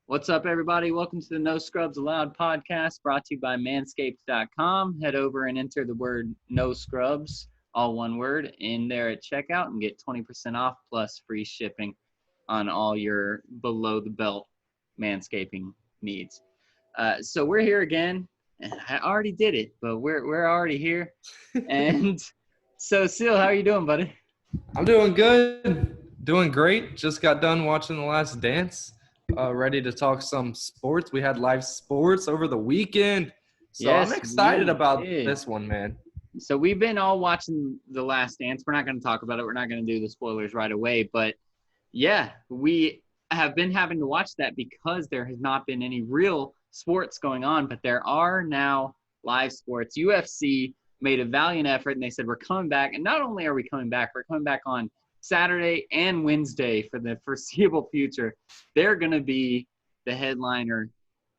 What's up, everybody? Welcome to the No Scrubs Allowed podcast brought to you by manscaped.com. Head over and enter the word No Scrubs, all one word, in there at checkout and get 20% off plus free shipping on all your below-the-belt manscaping needs. So we're here again. I already did it, but we're already here. And so, Seal, how are you doing, buddy? I'm doing good. Doing great. Just got done watching The Last Dance. Ready to talk some sports. We had live sports over the weekend. So Yes, I'm excited we about did. this one, man. So we've been all watching The Last Dance. We're not going to talk about it. We're not going to do the spoilers right away. But, yeah, we have been having to watch that because there has not been any real sports going on. But there are now live sports. UFC made a valiant effort, and they said, we're coming back. And not only are we coming back, we're coming back on Saturday and Wednesday for the foreseeable future. They're going to be the headliner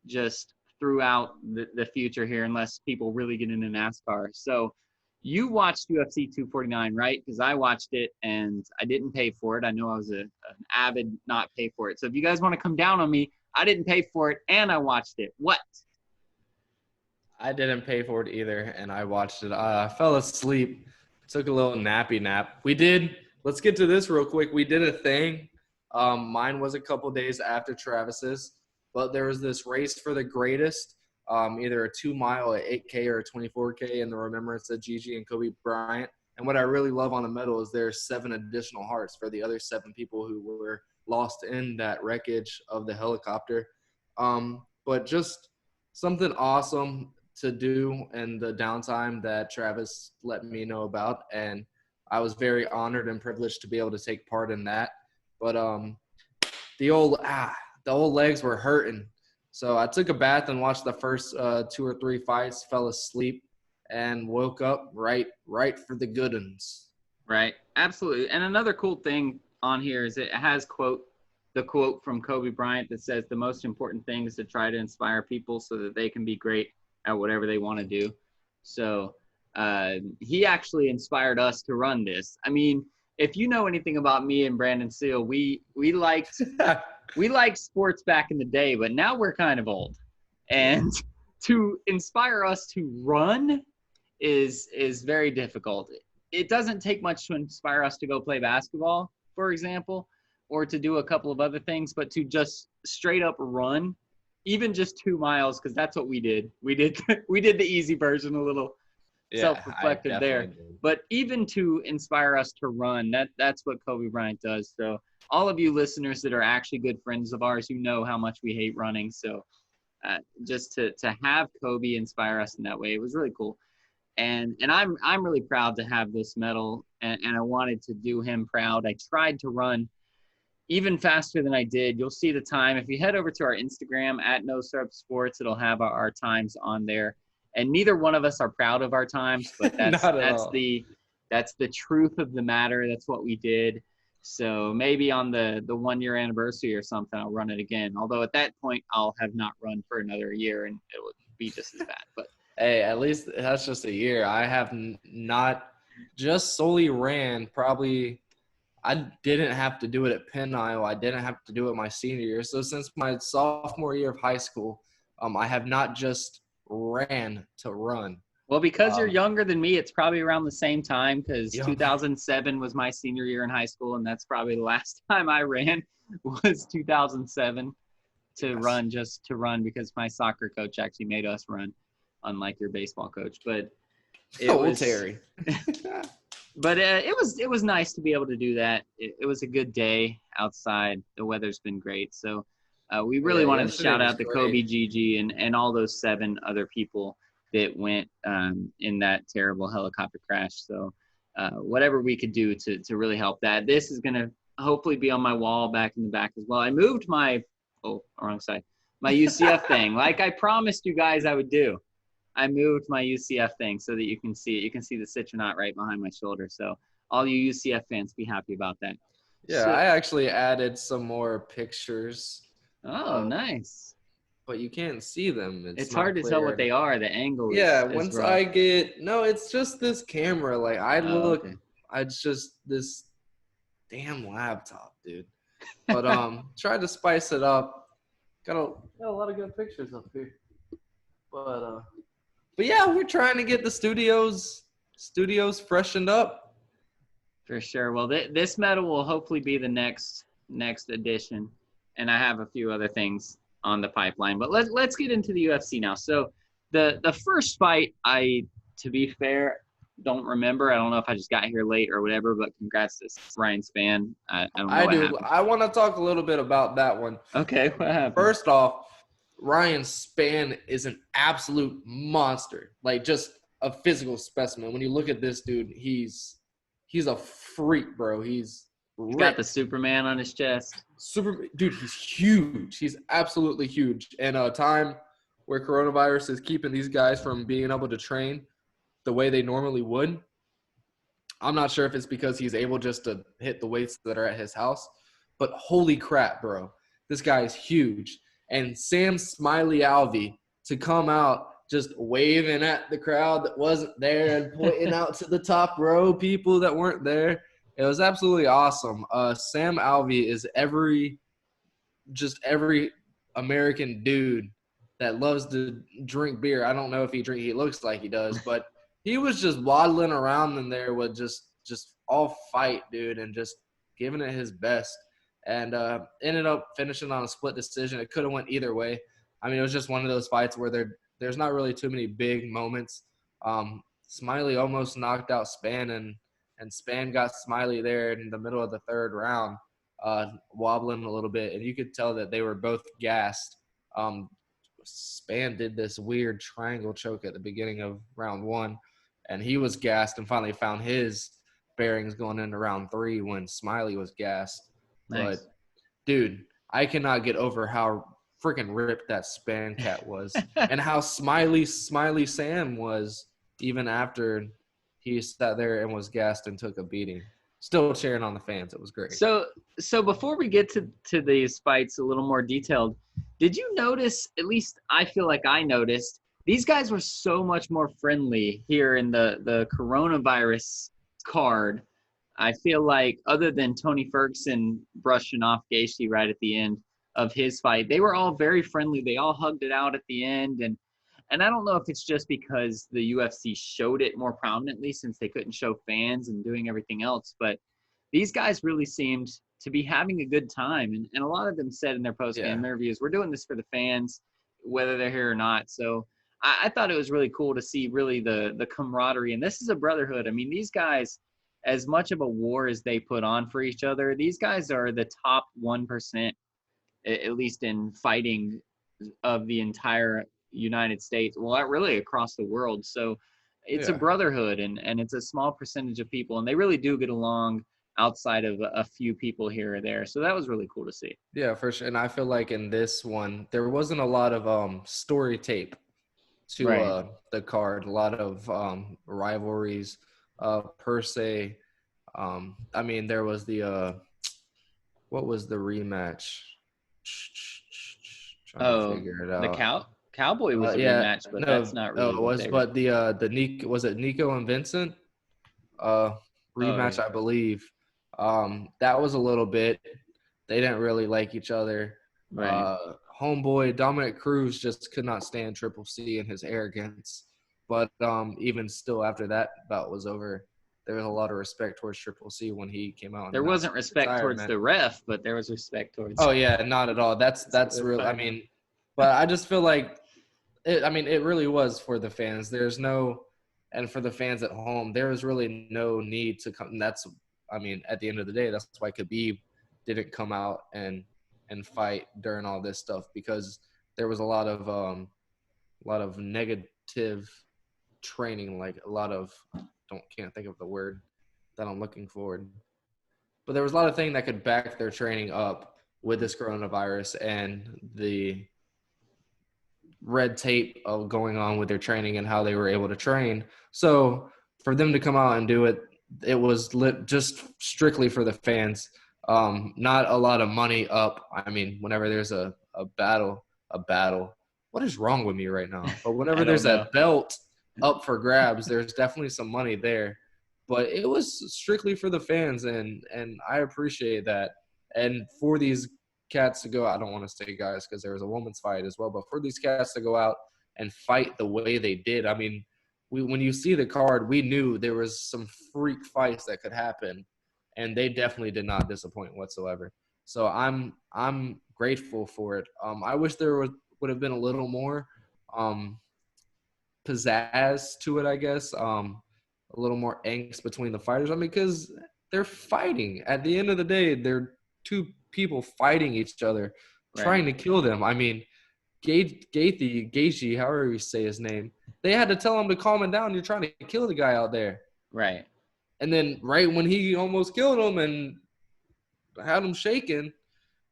just throughout the future here, unless people really get into NASCAR. So you watched UFC 249, right? Because I watched it and I didn't pay for it. I know I was an avid not pay for it. So if you guys want to come down on me, I didn't pay for it and I watched it. What? I didn't pay for it either, and I watched it. I fell asleep. Took a little nappy nap. Let's get to this real quick. We did a thing. Mine was a couple days after Travis's, but there was this race for the greatest, either a 2-mile, a 8K, or a 24K in the remembrance of Gigi and Kobe Bryant. And what I really love on the medal is there's 7 additional hearts for the other 7 people who were lost in that wreckage of the helicopter. But just something awesome to do in the downtime that Travis let me know about. And I was very honored and privileged to be able to take part in that. But the old legs were hurting. So I took a bath and watched the first 2 or 3 fights, fell asleep, and woke up right for the good ones. Right. Absolutely. And another cool thing on here is it has the quote from Kobe Bryant that says the most important thing is to try to inspire people so that they can be great at whatever they want to do. So he actually inspired us to run this. I mean, if you know anything about me and Brandon Seal, we liked sports back in the day, but now we're kind of old. And to inspire us to run is very difficult. It doesn't take much to inspire us to go play basketball, for example, or to do a couple of other things, but to just straight up run, even just 2 miles, because that's what we did. We did the easy version, a little self-reflective there. Did. But even to inspire us to run, that's what Kobe Bryant does. So all of you listeners that are actually good friends of ours, you know how much we hate running. So just to have Kobe inspire us in that way, it was really cool. And I'm really proud to have this medal, and I wanted to do him proud. I tried to run even faster than I did. You'll see the time. If you head over to our Instagram at No Scrubs Sports, it'll have our times on there. And neither one of us are proud of our times, but that's the truth of the matter. That's what we did. So maybe on the 1-year anniversary or something, I'll run it again. Although at that point, I'll have not run for another year, and it would be just as bad. But hey, at least that's just a year. I have not just solely ran probably. I didn't have to do it at Penn, Iowa. I didn't have to do it my senior year. So since my sophomore year of high school, I have not just ran to run. Well, because you're younger than me, it's probably around the same time, because 2007 was my senior year in high school, and that's probably the last time I ran was 2007 to run because my soccer coach actually made us run, unlike your baseball coach. But it was Terry. But it was nice to be able to do that. It was a good day outside. The weather's been great. So we really wanted to shout out to Kobe, Gigi, and all those 7 other people that went in that terrible helicopter crash. So whatever we could do to really help that. This is going to hopefully be on my wall back in the back as well. I moved my wrong side. My UCF thing, like I promised you guys I would do. I moved my UCF thing so that you can see it. You can see the Citronaut right behind my shoulder. So all you UCF fans, be happy about that. Yeah, I actually added some more pictures. Oh, nice. But you can't see them. It's hard to tell what they are. The angle is rough. It's just this camera. Like it's just this damn laptop, dude. But tried to spice it up. got a lot of good pictures up here. But yeah, we're trying to get the studios freshened up. For sure. Well, this medal will hopefully be the next edition, and I have a few other things on the pipeline. But let's get into the UFC now. So the first fight, to be fair, don't remember. I don't know if I just got here late or whatever. But congrats to Ryan Spann. I don't know I what do. happened. I want to talk a little bit about that one. Okay, what happened? First off, Ryan Spann is an absolute monster. Like, just a physical specimen. When you look at this dude, he's a freak, bro. He's got the Superman on his chest. Dude, he's huge. He's absolutely huge. And a time where coronavirus is keeping these guys from being able to train the way they normally would. I'm not sure if it's because he's able just to hit the weights that are at his house, but holy crap, bro. This guy is huge. And Sam Smiley Alvey to come out just waving at the crowd that wasn't there and pointing out to the top row people that weren't there. It was absolutely awesome. Sam Alvey is every American dude that loves to drink beer. I don't know if he looks like he does, but he was just waddling around in there with just all fight, dude, and just giving it his best. And ended up finishing on a split decision. It could have went either way. I mean, it was just one of those fights where there's not really too many big moments. Smiley almost knocked out Spann, and Spann got Smiley there in the middle of the third round, wobbling a little bit, and you could tell that they were both gassed. Spann did this weird triangle choke at the beginning of round one, and he was gassed and finally found his bearings going into round three when Smiley was gassed. Nice. But, dude, I cannot get over how freaking ripped that Spann cat was and how Smiley Sam was even after he sat there and was gassed and took a beating. Still cheering on the fans. It was great. So before we get to these fights a little more detailed, did you notice, at least I feel like I noticed, these guys were so much more friendly here in the coronavirus card. I feel like other than Tony Ferguson brushing off Gaethje right at the end of his fight, they were all very friendly. They all hugged it out at the end. And I don't know if it's just because the UFC showed it more prominently since they couldn't show fans and doing everything else, but these guys really seemed to be having a good time. And a lot of them said in their post-game interviews, we're doing this for the fans, whether they're here or not. So I thought it was really cool to see really the camaraderie. And this is a brotherhood. I mean, these guys, as much of a war as they put on for each other, these guys are the top 1%, at least in fighting of the entire United States. Well, really across the world. So it's a brotherhood, and it's a small percentage of people, and they really do get along outside of a few people here or there. So that was really cool to see. Yeah, for sure. And I feel like in this one, there wasn't a lot of story tape to the card, a lot of rivalries per se. I mean, there was what was the rematch? Trying to figure it out. The Cowboy was a rematch, but that's not really. No, it was, but the Nico, was it Nico and Vincent rematch, I believe. That was a little bit. They didn't really like each other. Right. Homeboy Dominic Cruz just could not stand Triple C and his arrogance. But even still, after that bout was over, there was a lot of respect towards Triple C when he came out. There wasn't respect towards the ref, but there was respect towards. Oh yeah, not at all. That's real. I mean, but I just feel like it really was for the fans. And for the fans at home, there was really no need to come. At the end of the day, that's why Khabib didn't come out and fight during all this stuff, because there was a lot of negative training, like a lot of can't think of the word that I'm looking for. But there was a lot of things that could back their training up with this coronavirus and the red tape of going on with their training and how they were able to train. So for them to come out and do it, it was just strictly for the fans. Not a lot of money up. I mean, whenever there's a battle, what is wrong with me right now? But whenever there's a belt up for grabs, there's definitely some money there. But it was strictly for the fans, and I appreciate that. And for these cats to go, I don't want to say guys because there was a women's fight as well, but for these cats to go out and fight the way they did, I mean, when you see the card, we knew there was some freak fights that could happen, and they definitely did not disappoint whatsoever. So I'm grateful for it. I wish there would have been a little more pizzazz to it, I guess. A little more angst between the fighters. I mean, because they're fighting. At the end of the day, they're two people fighting each other, trying to kill them. I mean, Gaethje, however you say his name, they had to tell him to calm it down. You're trying to kill the guy out there. Right. And then right when he almost killed him and had him shaking,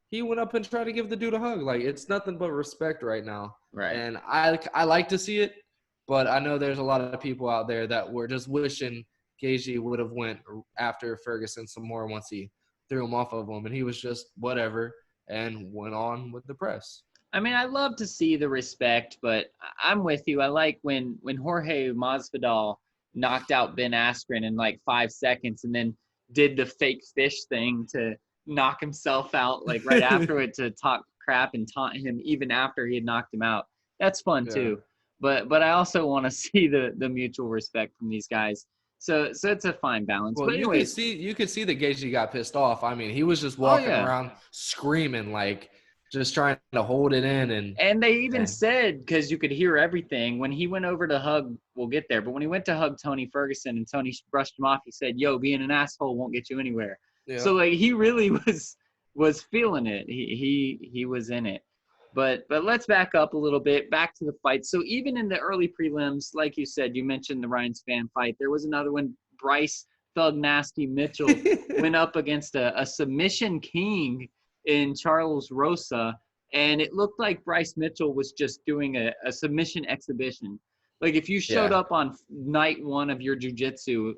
he went up and tried to give the dude a hug. Like, it's nothing but respect right now. Right. And I like to see it, but I know there's a lot of people out there that were just wishing Gaethje would have went after Ferguson some more once he threw him off of him. And he was just whatever and went on with the press. I mean, I love to see the respect, but I'm with you. I like when Jorge Masvidal knocked out Ben Askren in like 5 seconds and then did the fake fish thing to knock himself out like right after it to talk crap and taunt him even after he had knocked him out. That's fun too. But I also want to see the mutual respect from these guys. So it's a fine balance. Well, but anyways, you could see that Gaethje got pissed off. I mean, he was just walking around screaming, like just trying to hold it in. And they even said, because you could hear everything, when he went over to hug, we'll get there, but when he went to hug Tony Ferguson and Tony brushed him off, he said, "Yo, being an asshole won't get you anywhere." Yeah. So like he really was feeling it. He was in it. But let's back up a little bit, back to the fight. So even in the early prelims, like you said, you mentioned the Ryan Spann fight. There was another one. Bryce Thug Nasty Mitchell went up against a submission king in Charles Rosa, and it looked like Bryce Mitchell was just doing a submission exhibition. Like if you showed up on night one of your jiu-jitsu,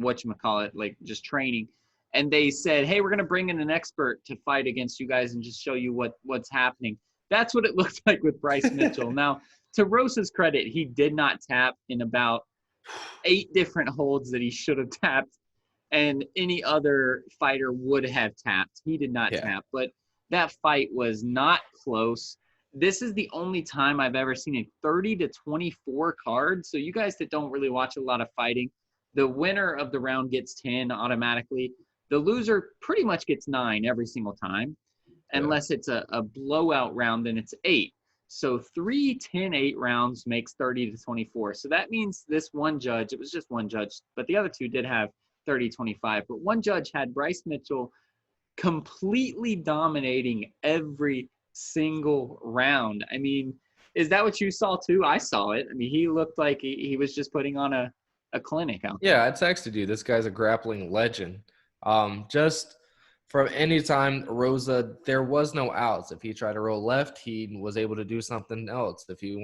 whatchamacallit, like just training, and they said, "Hey, we're going to bring in an expert to fight against you guys and just show you what's happening." That's what it looked like with Bryce Mitchell. Now, to Rosa's credit, he did not tap in about 8 different holds that he should have tapped, and any other fighter would have tapped. He did not tap, but that fight was not close. This is the only time I've ever seen a 30-24 card. So you guys that don't really watch a lot of fighting, the winner of the round gets 10 automatically. The loser pretty much gets 9 every single time, unless it's a blowout round, then it's 8. So 3 10-8 rounds makes 30-24. So that means this one judge, it was just one judge, but the other two did have 30-25. But one judge had Bryce Mitchell completely dominating every single round. I mean, is that what you saw too? I saw it. I mean, he looked like he was just putting on a clinic out there. Yeah, I texted you. This guy's a grappling legend. Just from any time Rosa, there was no outs. If he tried to roll left, he was able to do something else. If he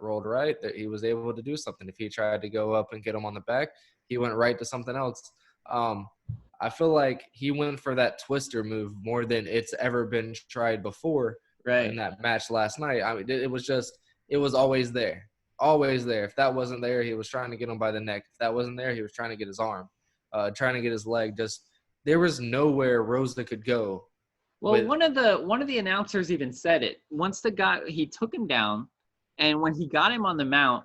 rolled right, he was able to do something. If he tried to go up and get him on the back, he went right to something else. I feel like he went for that twister move more than it's ever been tried before in that match last night. I mean, it was always there. Always there. If that wasn't there, he was trying to get him by the neck. If that wasn't there, he was trying to get his arm, trying to get his leg. Just there was nowhere Rosa could go. Well, one of the announcers even said it. Once he took him down, and when he got him on the mount,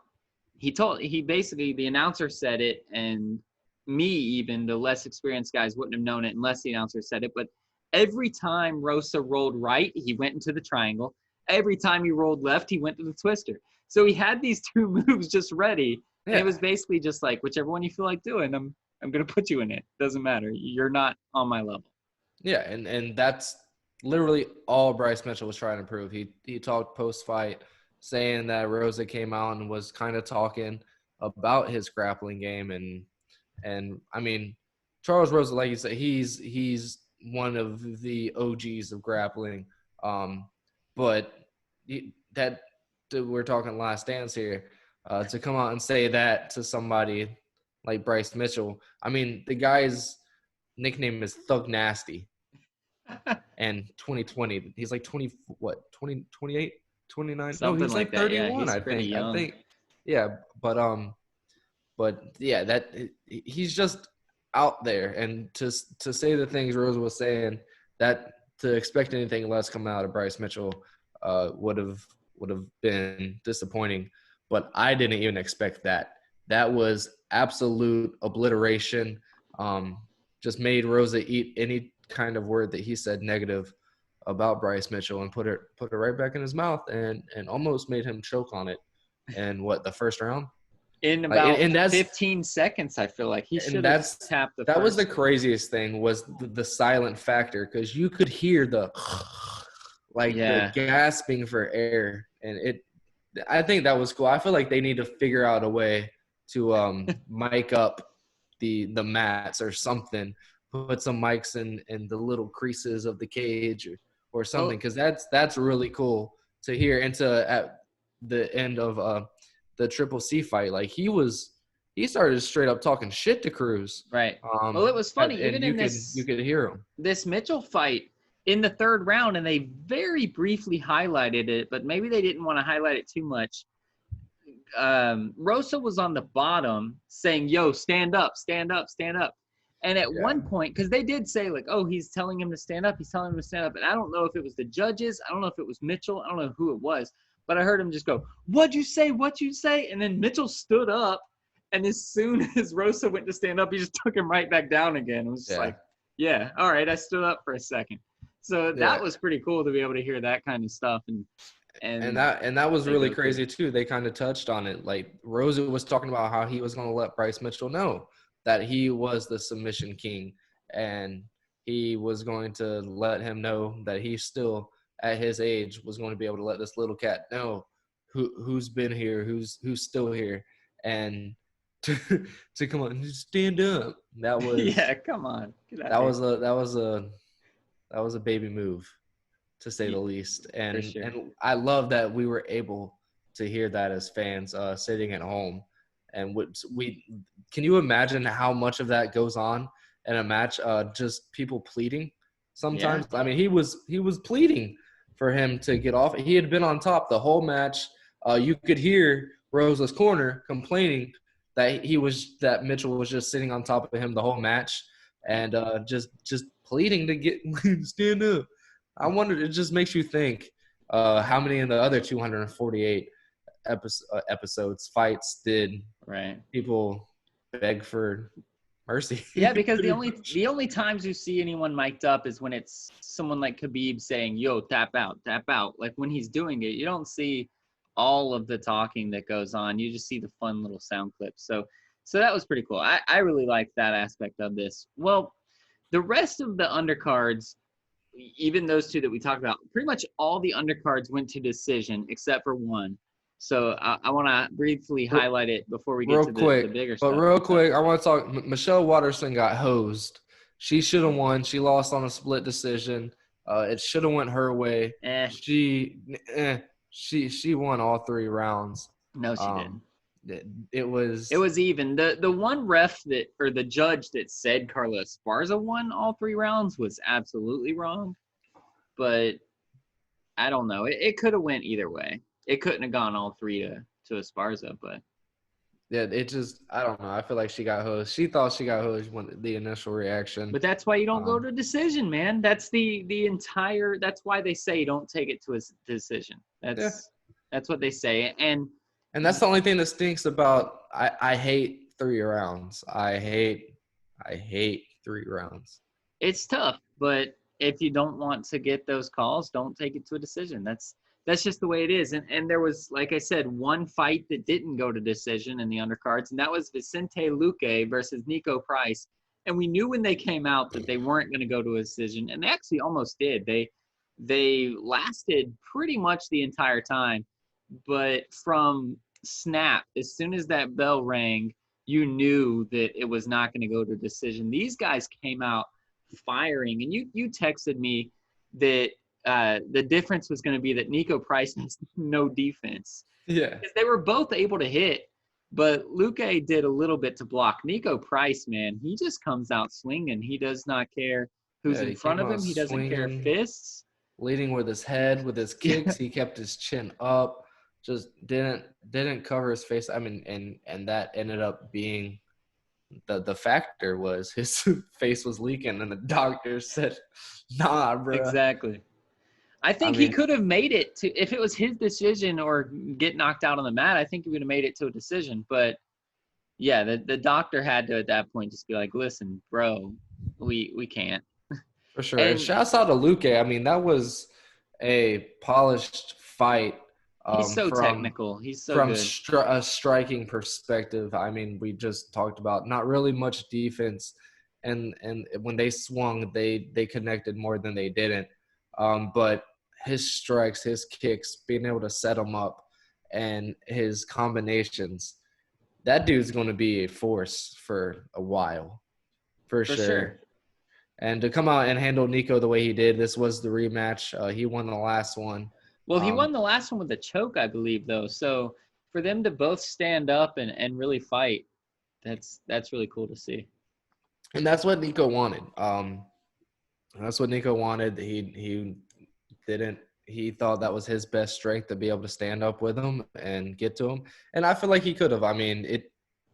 the announcer said it, and me, even the less experienced guys, wouldn't have known it unless the announcer said it. But every time Rosa rolled right, he went into the triangle. Every time he rolled left, he went to the twister. So he had these 2 moves just ready. Yeah. And it was basically just like, whichever one you feel like doing, I'm going to put you in it. Doesn't matter. You're not on my level. Yeah, and that's literally all Bryce Mitchell was trying to prove. He talked post-fight saying that Rosa came out and was kind of talking about his grappling game. And I mean, Charles Rosa, like you said, he's one of the OGs of grappling. But we're talking last dance here, to come out and say that to somebody like Bryce Mitchell. I mean, the guy's nickname is Thug Nasty. And 2020, he's like 28, 29? Something no, he's like 31, I think. Yeah, but yeah, that he's just out there, and to say the things Rosa was saying, that to expect anything less coming out of Bryce Mitchell would have been disappointing. But I didn't even expect that. That was absolute obliteration. Just made Rosa eat any kind of word that he said negative about Bryce Mitchell and put it right back in his mouth and almost made him choke on it. And the first round? In about 15 seconds, I feel like he should have tapped the That first. was the craziest thing was the silent factor, because you could hear the the gasping for air, and I think that was cool. I feel like they need to figure out a way to mic up the mats or something, put some mics in the little creases of the cage or something, because that's really cool to hear. And at the end of the Triple C fight, like he started straight up talking shit to Cruz. Right. Well, it was funny. Even you could hear him. This Mitchell fight in the third round, and they very briefly highlighted it, but maybe they didn't want to highlight it too much. Rosa was on the bottom saying, "Yo, stand up, stand up, stand up." And at one point, because they did say like, "Oh, he's telling him to stand up. He's telling him to stand up." And I don't know if it was the judges. I don't know if it was Mitchell. I don't know who it was. But I heard him just go, "What'd you say? What'd you say?" And then Mitchell stood up. And as soon as Rosa went to stand up, he just took him right back down again. It was just like, yeah, all right, I stood up for a second. So that was pretty cool to be able to hear that kind of stuff. And that was really crazy too. They kind of touched on it. Like Rosa was talking about how he was going to let Bryce Mitchell know that he was the submission king, and he was going to let him know that he still, at his age, was going to be able to let this little cat know who's been here, who's still here, and to come on, stand up. That was come on. That was a baby move, to say the least. And and I love that we were able to hear that as fans sitting at home. And we can you imagine how much of that goes on in a match? Just people pleading sometimes. I mean, he was pleading for him to get off. He had been on top the whole match. You could hear Rosa's corner complaining that Mitchell was just sitting on top of him the whole match, and just pleading to get stand up. I wonder, it just makes you think how many in the other 248 episodes fights did people beg for mercy? Yeah, because the only times you see anyone mic'd up is when it's someone like Khabib saying, "Yo, tap out, tap out." Like when he's doing it, you don't see all of the talking that goes on. You just see the fun little sound clips. So that was pretty cool. I really liked that aspect of this. Well, the rest of the undercards, even those two that we talked about, pretty much all the undercards went to decision except for one. So I want to briefly highlight it before we get to the bigger stuff. But real quick, I want to talk. Michelle Waterson got hosed. She should have won. She lost on a split decision. It should have went her way. She won all 3 rounds. No, she didn't. It was even. The one ref or the judge that said Carla Esparza won all 3 rounds was absolutely wrong. But I don't know. It could have went either way. It couldn't have gone all 3 to Esparza, but yeah, it just, I don't know. I feel like she got hosed. She thought she got hosed when the initial reaction. But that's why you don't go to decision, man. That's the entire. That's why they say don't take it to a decision. That's what they say, and that's the only thing that stinks about. I hate 3 rounds. I hate 3 rounds. It's tough, but if you don't want to get those calls, don't take it to a decision. That's just the way it is. And there was, like I said, one fight that didn't go to decision in the undercards, and that was Vicente Luque versus Nico Price. And we knew when they came out that they weren't going to go to a decision, and they actually almost did. They lasted pretty much the entire time, but from snap, as soon as that bell rang, you knew that it was not going to go to decision. These guys came out firing, and you texted me that the difference was going to be that Nico Price has no defense. Yeah. Because they were both able to hit, but Luque did a little bit to block. Nico Price, man, he just comes out swinging. He does not care who's in front of him. He doesn't care fists. Leading with his head, with his kicks. He kept his chin up. Just didn't cover his face. I mean, and that ended up being the factor was his face was leaking, and the doctor said, "Nah, bro." Exactly. I I think he mean, could have made it to, if it was his decision or get knocked out on the mat, I think he would have made it to a decision. But yeah, the doctor had to at that point just be like, listen, bro, we can't. for sure. And And shouts out to Luke. I mean, that was a polished fight he's so from technical. He's so good. a striking perspective. I mean, we just talked about not really much defense, and when they swung, they connected more than they didn't. But his strikes, his kicks, being able to set them up, and his combinations, that dude's going to be a force for a while, for For sure. sure. And to come out and handle Nico the way he did, this was the rematch. He won the last one. Well, he won the last one with a choke, I believe, though. So for them to both stand up and really fight, that's really cool to see. And that's what Nico wanted. That's what Nico wanted. He didn't. He thought that was his best strength to be able to stand up with him and get to him. And I feel like he could have. I mean,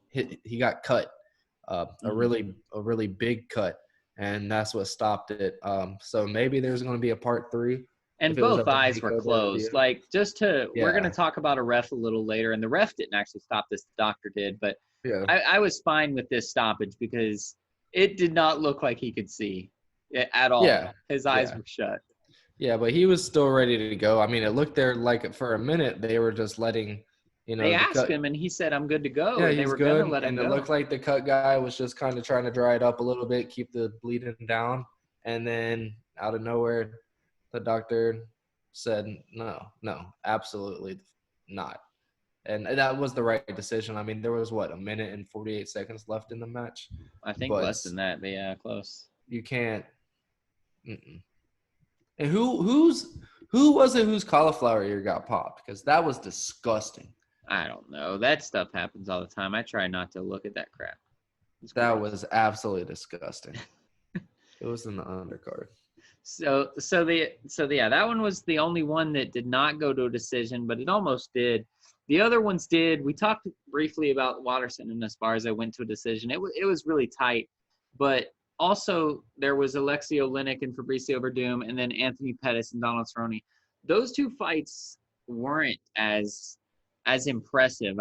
he got cut, a really big cut, and that's what stopped it. So maybe there's going to be a part 3. And If it was both up to eyes were Nico to review. closed. Like, we're going to Yeah, talk about a ref a little later, and the ref didn't actually stop this, the doctor did. But yeah, I was fine with this stoppage because it did not look like he could see at all. yeah, His eyes yeah. were shut. Yeah, but he was still ready to go. I mean, it looked there like for a minute they were just letting, They the asked cut. him, and he said, I'm good to go. Yeah, And they he's were going to good. let him And it go. looked like the cut guy was just kind of trying to dry it up a little bit, keep the bleeding down. And then out of nowhere, the doctor said, no, absolutely not. And that was the right decision. I mean, there was, a minute and 48 seconds left in the match. I think But less than that, but yeah, close. you can't. Mm-mm. And who was it whose cauliflower ear got popped? Because that was disgusting. I don't know. That stuff happens all the time. I try not to look at that crap. That was absolutely disgusting. It was in the undercard. Yeah, that one was the only one that did not go to a decision, but it almost did. The other ones did. We talked briefly about Watterson, and as far as I went to a decision, it was really tight. But also there was Alexei Oleinik and Fabricio Verdum, and then Anthony Pettis and Donald Cerrone. Those two fights weren't as impressive.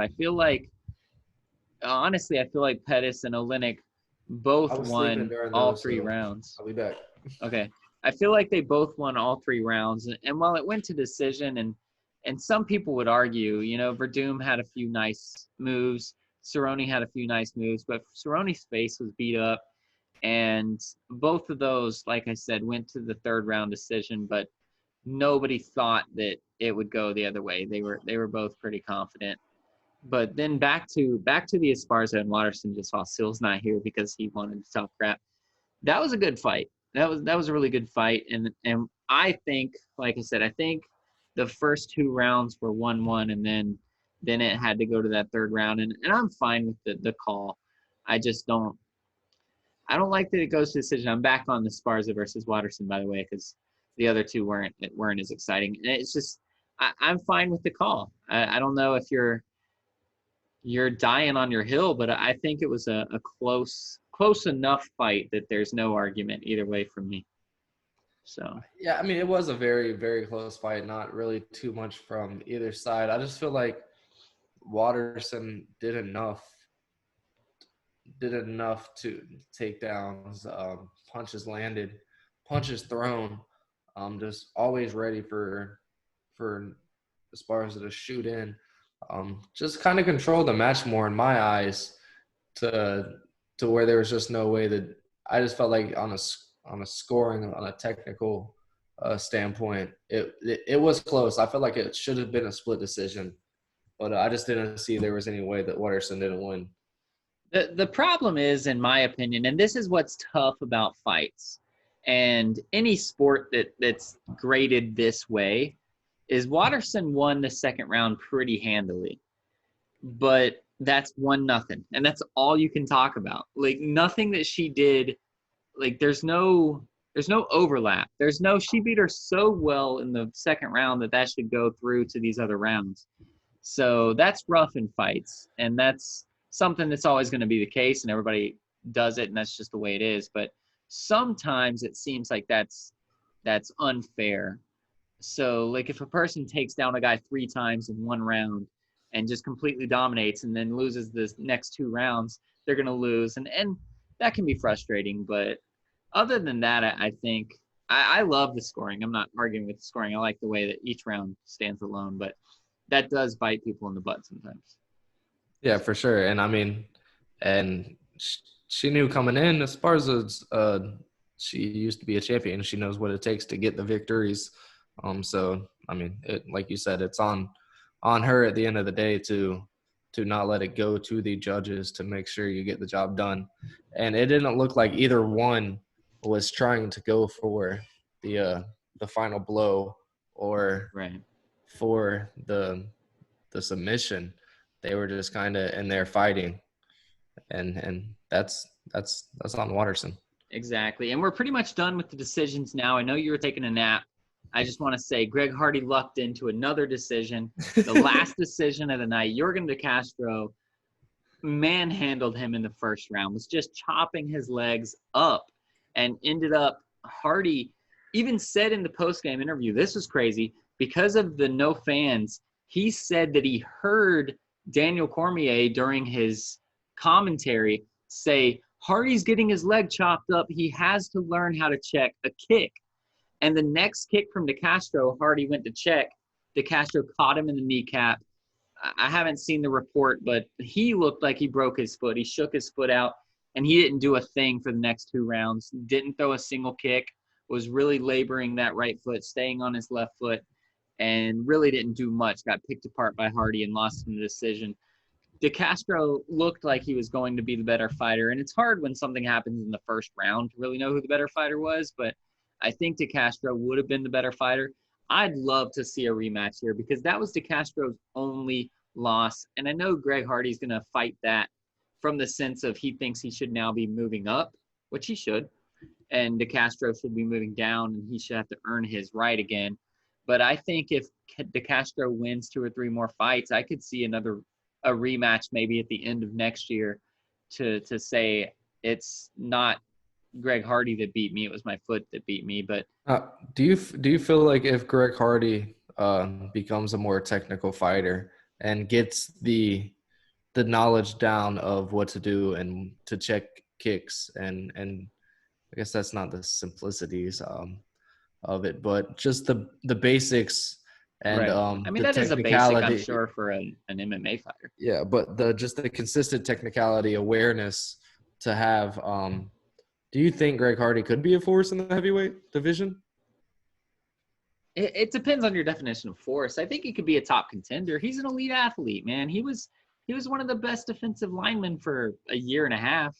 Honestly, I feel like Pettis and Oleinik both I was sleeping won during all those, 3 so rounds. I'll be back. Okay. I feel like they both won all 3 rounds. And while it went to decision, and some people would argue, Verdum had a few nice moves. Cerrone had a few nice moves, but Cerrone's face was beat up. And both of those, like I said, went to the 3rd round decision, but nobody thought that it would go the other way. They were both pretty confident. But then back to the Esparza and Watterson, just while Sill's not here because he wanted to talk crap. That was a good fight. That was a really good fight. And I think, like I said, I think the first 2 rounds were 1-1, and then it had to go to that 3rd round. And I'm fine with the call. I just don't like that it goes to decision. I'm back on the Sparza versus Watterson, by the way, because the other 2 weren't as exciting. And it's just I'm fine with the call. I don't know if you're dying on your hill, but I think it was a close enough fight that there's no argument either way from me. So Yeah, I mean, it was a very, very close fight. Not really too much from either side. I just feel like Watterson did enough to takedowns, punches landed, punches thrown, just always ready for Esparza to shoot in. Just kind of controlled the match more in my eyes to where there was just no way that I just felt like on a scoring, on a technical standpoint, it was close. I felt like it should have been a split decision, but I just didn't see there was any way that Watterson didn't win. the problem is, in my opinion, and this is what's tough about fights and any sport that's graded this way, is Watterson won the 2nd round pretty handily. But that's 1-0, and that's all you can talk about. Like, nothing that she did, like there's no overlap. She beat her so well in the 2nd round that should go through to these other rounds. So that's rough in fights, and that's something that's always going to be the case, and everybody does it, and that's just the way it is. But sometimes it seems like that's unfair. So, like, if a person takes down a guy 3 times in one round and just completely dominates and then loses the next 2 rounds, they're going to lose. And that can be frustrating. But other than that, I think I love the scoring. I'm not arguing with the scoring. I like the way that each round stands alone. But that does bite people in the butt sometimes. Yeah, for sure. And I mean, and she knew coming in, as far as she used to be a champion. She knows what it takes to get the victories. So I mean, like you said, it's on her at the end of the day to not let it go to the judges to make sure you get the job done. And it didn't look like either one was trying to go for the final blow or Right. for the submission. They were just kind of in there fighting, and that's on Watterson. Exactly. And we're pretty much done with the decisions now. I know you were taking a nap. I just want to say Greg Hardy lucked into another decision. The last decision of the night, Yorgan De Castro manhandled him in the first round, was just chopping his legs up, and ended up Hardy even said in the post-game interview, this was crazy, because of the no fans, he said that he heard Daniel Cormier during his commentary say, Hardy's getting his leg chopped up. He has to learn how to check a kick. And the next kick from De Castro, Hardy went to check. De Castro caught him in the kneecap. I haven't seen the report, but he looked like he broke his foot. He shook his foot out, and he didn't do a thing for the next 2 rounds. Didn't throw a single kick, was really laboring that right foot, staying on his left foot, and really didn't do much. Got picked apart by Hardy and lost in the decision. De Castro looked like he was going to be the better fighter, and it's hard when something happens in the first round to really know who the better fighter was, but I think De Castro would have been the better fighter. I'd love to see a rematch here because that was De Castro's only loss, and I know Greg Hardy's going to fight that from the sense of he thinks he should now be moving up, which he should, and De Castro should be moving down, and he should have to earn his right again. But I think if De Castro wins 2 or 3 more fights, I could see a rematch maybe at the end of next year to say it's not Greg Hardy that beat me, it was my foot that beat me. But do you feel like if Greg Hardy becomes a more technical fighter and gets the knowledge down of what to do and to check kicks and I guess that's not the simplicities of it, but just the basics and right. I mean, the that is a basic, I'm technicality. sure, for an MMA fighter. Yeah, but just the consistent technicality awareness to have. Do you think Greg Hardy could be a force in the heavyweight division? It depends on your definition of force. I think he could be a top contender. He's an elite athlete, man. He was one of the best defensive linemen for a year and a half.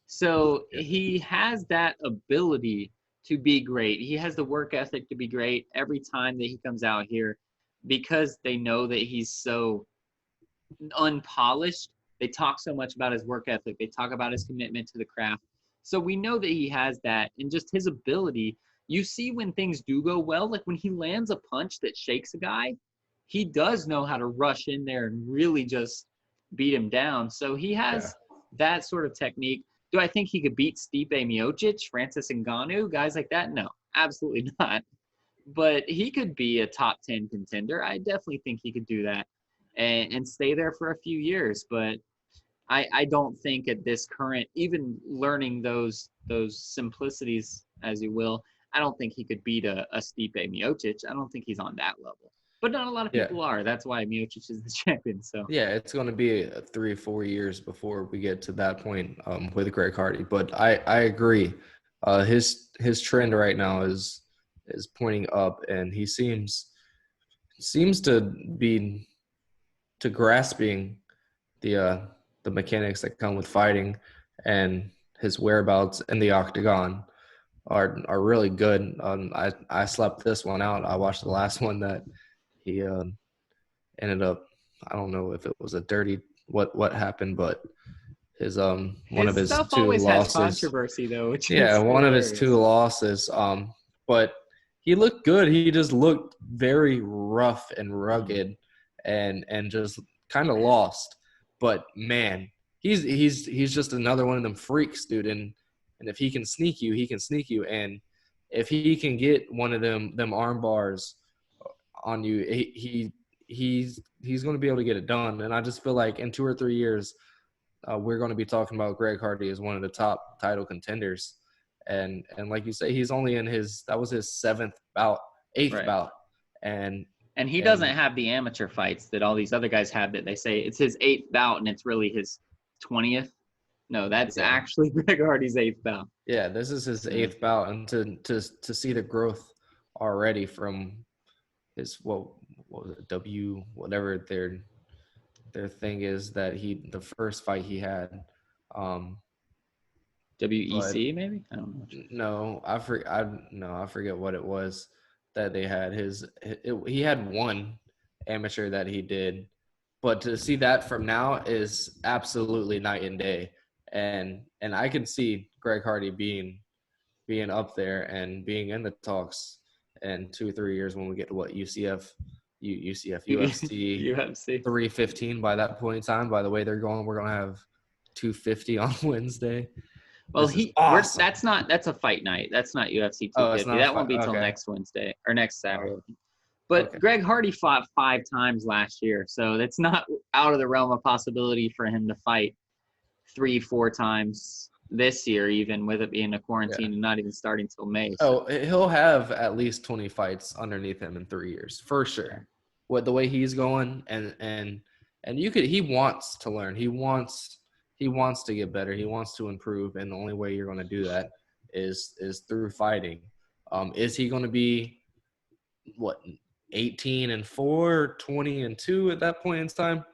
So he has that ability to be great. He has the work ethic to be great every time that he comes out here because they know that he's so unpolished. They talk so much about his work ethic. They talk about his commitment to the craft. So we know that he has that, and just his ability. You see when things do go well, like when he lands a punch that shakes a guy, he does know how to rush in there and really just beat him down. So he has that sort of technique. Do I think he could beat Stipe Miocic, Francis Ngannou, guys like that? No, absolutely not. But he could be a top 10 contender. I definitely think he could do that and stay there for a few years. But I don't think at this current, even learning those simplicities, as you will, I don't think he could beat a Stipe Miocic. I don't think he's on that level. But not a lot of people are. That's why Miocic is the champion. So yeah, it's going to be 3 or 4 years before we get to that point with Greg Hardy. But I agree. His trend right now is pointing up, and he seems to be grasping the mechanics that come with fighting, and his whereabouts in the octagon are really good. I slept this one out. I watched the last one that he ended up. I don't know if it was a dirty what happened, but his one of his stuff 2 always losses. has controversy though. Which yeah, is one hilarious. of his 2 losses. But he looked good. He just looked very rough and rugged, and just kind of lost. But man, he's just another one of them freaks, dude. And if he can sneak you, he can sneak you. And if he can get one of them arm bars on you, he's going to be able to get it done. And I just feel like in 2 or 3 years, we're going to be talking about Greg Hardy as one of the top title contenders. And like you say, he's only in that was his eighth Right. bout. And he doesn't have the amateur fights that all these other guys have that they say it's his 8th bout and it's really his 20th. No, that's actually Greg Hardy's 8th bout. Yeah, this is his 8th bout, and to see the growth already from his what was it, whatever their thing is that the first fight he had. WEC maybe? I don't know. No, I forget what it was that they had. He had one amateur that he did, but to see that from now is absolutely night and day. And I can see Greg Hardy being up there and being in the talks in 2 or 3 years when we get to UFC, UFC 315 by that point in time. By the way they're going, we're gonna have 250 on Wednesday. Well, awesome. That's a fight night. That's not UFC 250. That won't be till next Wednesday or next Saturday. But Greg Hardy fought 5 times last year, so that's not out of the realm of possibility for him to fight 3-4 times this year, even with it being a quarantine and not even starting till May. So he'll have at least 20 fights underneath him in 3 years for sure. With the way he's going, and he wants to learn. He wants to get better. He wants to improve, and the only way you're going to do that is through fighting. Is he going to be 18-4, 20-2 at that point in time?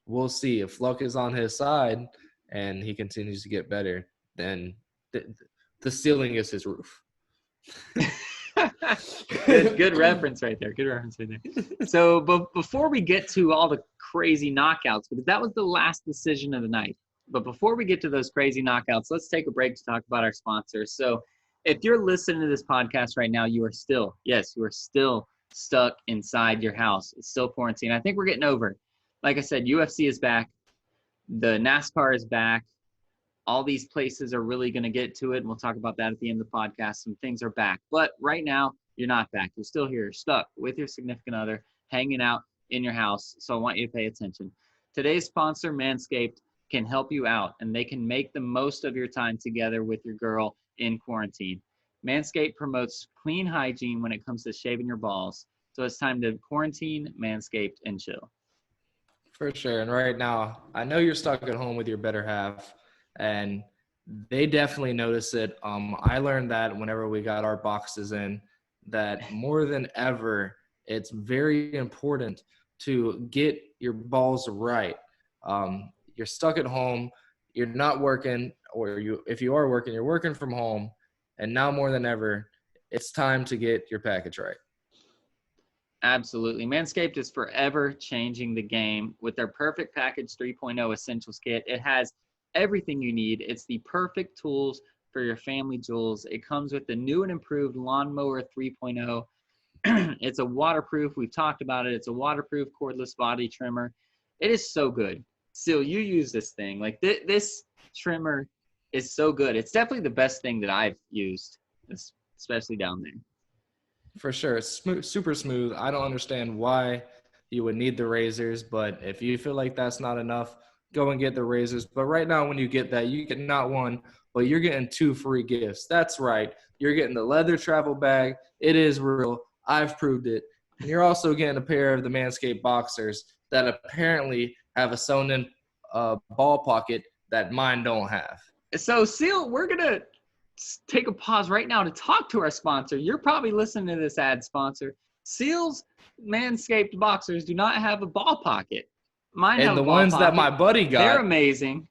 We'll see. If luck is on his side and he continues to get better, then the ceiling is his roof. Good reference right there. So, but before we get to all the crazy knockouts, because that was the last decision of the night. But before we get to those crazy knockouts, let's take a break to talk about our sponsors. So if you're listening to this podcast right now, you are still stuck inside your house. It's still quarantine. I think we're getting over it. Like I said, UFC is back. The NASCAR is back. All these places are really going to get to it, and we'll talk about that at the end of the podcast. Some things are back. But right now, you're not back. You're still here. You're stuck with your significant other, hanging out in your house. So I want you to pay attention. Today's sponsor, Manscaped, can help you out, and they can make the most of your time together with your girl in quarantine. Manscaped promotes clean hygiene when it comes to shaving your balls. So it's time to quarantine, Manscaped, and chill. For sure. And right now, I know you're stuck at home with your better half, and they definitely notice it. I learned that whenever we got our boxes in, that more than ever, it's very important to get your balls right. You're stuck at home, you're not working, or if you are working, you're working from home, and now more than ever, it's time to get your package right. Absolutely. Manscaped is forever changing the game with their Perfect Package 3.0 Essentials Kit. It has everything you need. It's the perfect tools for your family jewels. It comes with the new and improved Lawnmower 3.0. It's a waterproof. We've talked about it. It's a waterproof cordless body trimmer. It is so good. Still, you use this thing. Like this trimmer is so good. It's definitely the best thing that I've used, especially down there. For sure. It's super smooth. I don't understand why you would need the razors, but if you feel like that's not enough, go and get the razors. But right now, when you get that, you get not one, but you're getting 2 free gifts. That's right. You're getting the leather travel bag. It is real. I've proved it. And you're also getting a pair of the Manscaped boxers that apparently have a sewn-in ball pocket that mine don't have. So, Seal, we're going to take a pause right now to talk to our sponsor. You're probably listening to this ad sponsor. Seal's Manscaped boxers do not have a ball pocket. Mine have the a ball ones pocket. That my buddy got, they're amazing.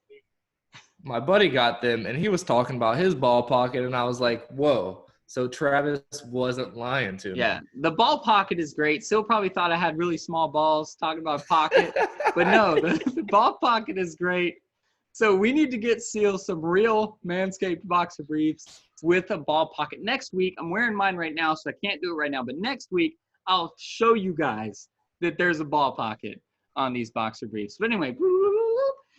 My buddy got them, and he was talking about his ball pocket, and I was like, whoa. So Travis wasn't lying to me. Yeah, the ball pocket is great. Seal probably thought I had really small balls talking about pocket, but no, the ball pocket is great. So we need to get Seal some real Manscaped boxer briefs with a ball pocket. Next week, I'm wearing mine right now, so I can't do it right now. But next week, I'll show you guys that there's a ball pocket on these boxer briefs. But anyway,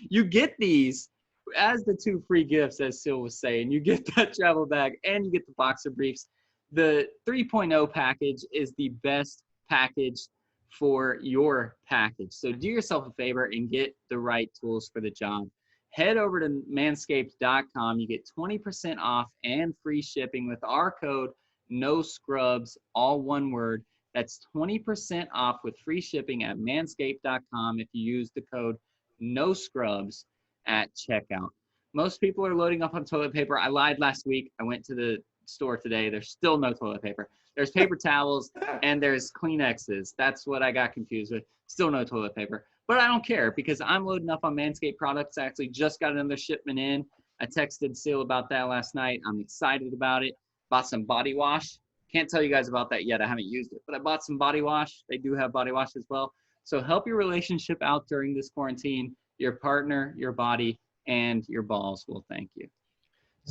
You get these as the 2 free gifts, as Sil was saying. You get that travel bag and you get the boxer briefs. The 3.0 package is the best package for your package. So do yourself a favor and get the right tools for the job. Head over to manscaped.com. You get 20% off and free shipping with our code no scrubs, all one word. That's 20% off with free shipping at manscaped.com if you use the code no scrubs at checkout. Most people are loading up on toilet paper. I lied last week. I went to the store today. There's still no toilet paper. There's paper towels and there's Kleenexes. That's what I got confused with. Still no toilet paper. But I don't care because I'm loading up on Manscaped products. I actually just got another shipment in. I texted Seal about that last night. I'm excited about it. Bought some body wash. Can't tell you guys about that yet. I haven't used it. But I bought some body wash. They do have body wash as well. So help your relationship out during this quarantine. Your partner, your body, and your balls will thank you.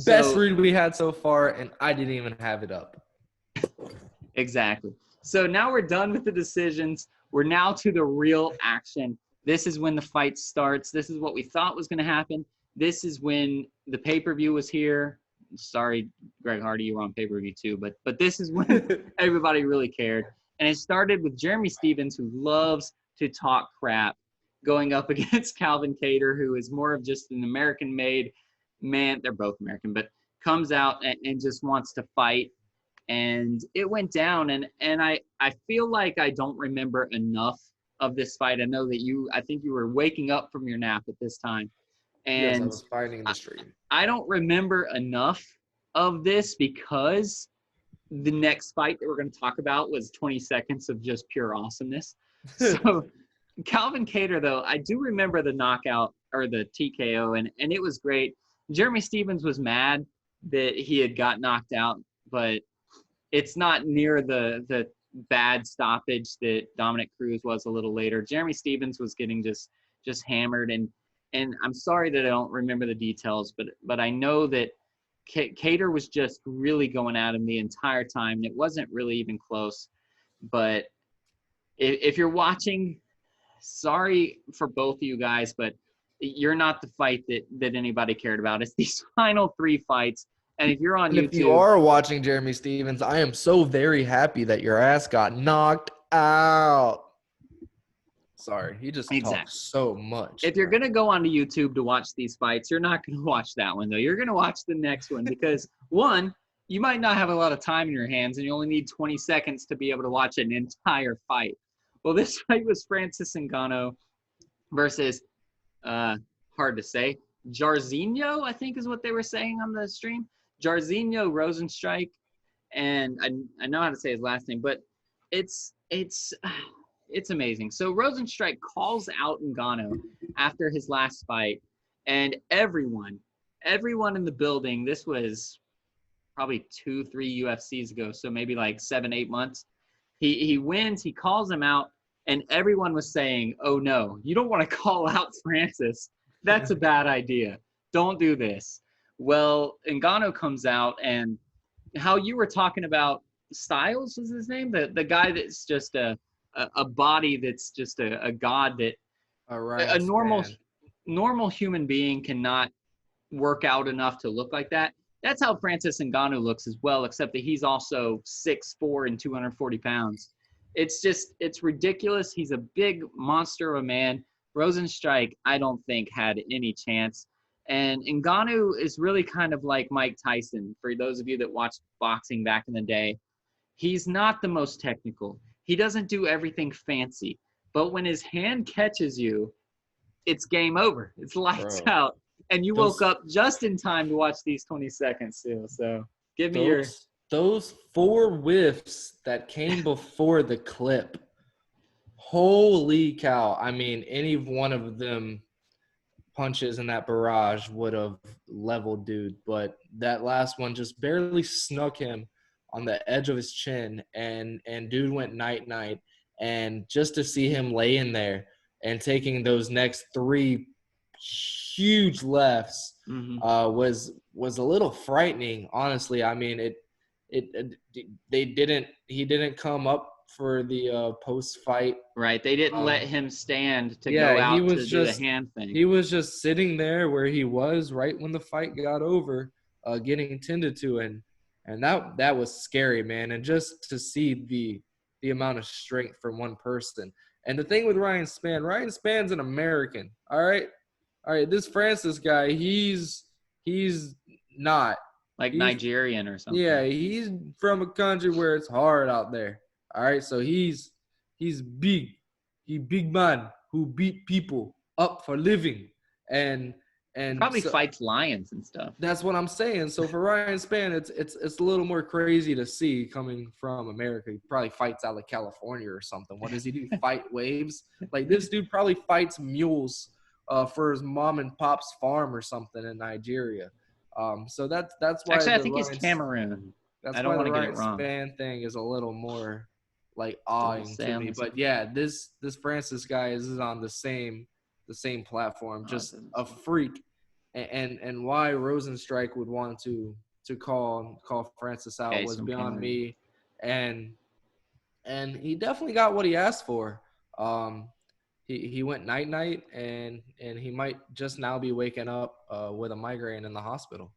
Best read we had so far, and I didn't even have it up. Exactly. So now we're done with the decisions. We're now to the real action. This is when the fight starts. This is what we thought was going to happen. This is when the pay-per-view was here. Sorry, Greg Hardy, you were on pay-per-view too, but this is when everybody really cared. And it started with Jeremy Stephens, who loves to talk crap, going up against Calvin Kattar, who is more of just an American-made man. They're both American, but comes out and just wants to fight. And it went down, and I feel like I don't remember enough of this fight. I know that I think you were waking up from your nap at this time. And yes, I was finding the stream. I don't remember enough of this because the next fight that we're going to talk about was 20 seconds of just pure awesomeness. So Calvin Kattar, though, I do remember the knockout or the TKO, and it was great. Jeremy Stephens was mad that he had got knocked out, but it's not near the bad stoppage that Dominic Cruz was a little later. Jeremy Stephens was getting just hammered, and I'm sorry that I don't remember the details, but I know that Kattar was just really going at him the entire time, and it wasn't really even close. But if you're watching, sorry for both of you guys, but you're not the fight that anybody cared about. It's these final 3 fights. And if you're on YouTube, if you are watching Jeremy Stephens, I am so very happy that your ass got knocked out. Sorry, he just talks so much. If you're going to go onto YouTube to watch these fights, you're not going to watch that one, though. You're going to watch the next one because, one, you might not have a lot of time in your hands and you only need 20 seconds to be able to watch an entire fight. Well, this fight was Francis Ngannou versus, hard to say, Jairzinho, I think is what they were saying on the stream. Jairzinho Rosenstrike, and I know how to say his last name, but it's amazing. So Rosenstrike calls out Ngannou after his last fight, and everyone in the building, this was probably 2-3 UFCs ago, so maybe like 7-8 months, he wins, he calls him out, and everyone was saying, oh no, you don't want to call out Francis. That's a bad idea. Don't do this. Well, Ngannou comes out, and how you were talking about Styles was his name, the guy that's just a body that's just a god that a normal human being cannot work out enough to look like that. That's how Francis Ngannou looks as well, except that he's also 6'4" and 240 pounds. It's ridiculous. He's a big monster of a man. Rosenstrike, I don't think, had any chance. And Ngannou is really kind of like Mike Tyson. For those of you that watched boxing back in the day, he's not the most technical. He doesn't do everything fancy. But when his hand catches you, it's game over. It's lights out. And you woke up just in time to watch these 20 seconds too. So give me those 4 whiffs that came before the clip. Holy cow. I mean, any one of them punches in that barrage would have leveled dude, but that last one just barely snuck him on the edge of his chin, and dude went night. And just to see him lay in there and taking those next 3 huge lefts was a little frightening, honestly. I mean, he didn't come up for the post-fight. Right. They didn't let him stand to go Yeah, out to do the hand thing. he was just sitting there where he was right when the fight got over, getting tended to, and that was scary, man. And just to see the amount of strength from one person. And the thing with Ryan Spann's an American. All right. This Francis guy, he's not. Like He's Nigerian or something. Yeah, he's from a country where it's hard out there. All right, so he's big. He big man who beat people up for living, and probably so, fights lions and stuff. That's what I'm saying. So for Ryan Spann, it's a little more crazy to see coming from America. He probably fights out of California or something. What does he do? Fight waves? Like this dude probably fights mules for his mom and pop's farm or something in Nigeria. So that's why actually I think he's Cameroon. That's why the Ryan Spann thing is a little more like awing to me. But yeah, this Francis guy is on the same platform, just a freak. And why Rosenstrike would want to call Francis out was beyond me. And he definitely got what he asked for. He went night and he might just now be waking up with a migraine in the hospital.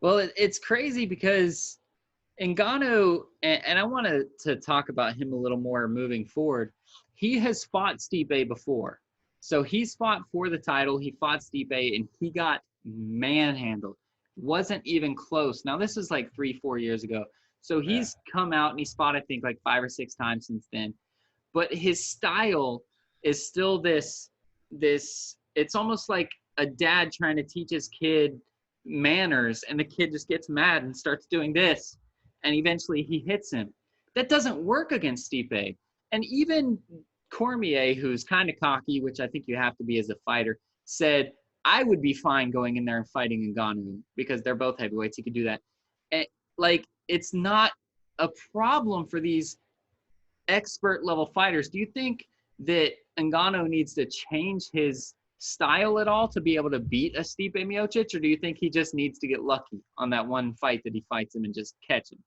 Well, it's crazy because Ngannou, and I wanted to talk about him a little more moving forward. He has fought Stipe before. So he's fought for the title. He fought Stipe, and he got manhandled. Wasn't even close. Now, this is like 3-4 years ago. So he's come out, and he's fought, I think, like 5 or 6 times since then. But his style is still this. It's almost like a dad trying to teach his kid manners, and the kid just gets mad and starts doing this, and eventually he hits him. That doesn't work against Stipe. And even Cormier, who's kind of cocky, which I think you have to be as a fighter, said, I would be fine going in there and fighting Ngannou because they're both heavyweights. He could do that. And, it's not a problem for these expert level fighters. Do you think that Ngannou needs to change his style at all to be able to beat a Stipe Miocic, or do you think he just needs to get lucky on that one fight that he fights him and just catch him?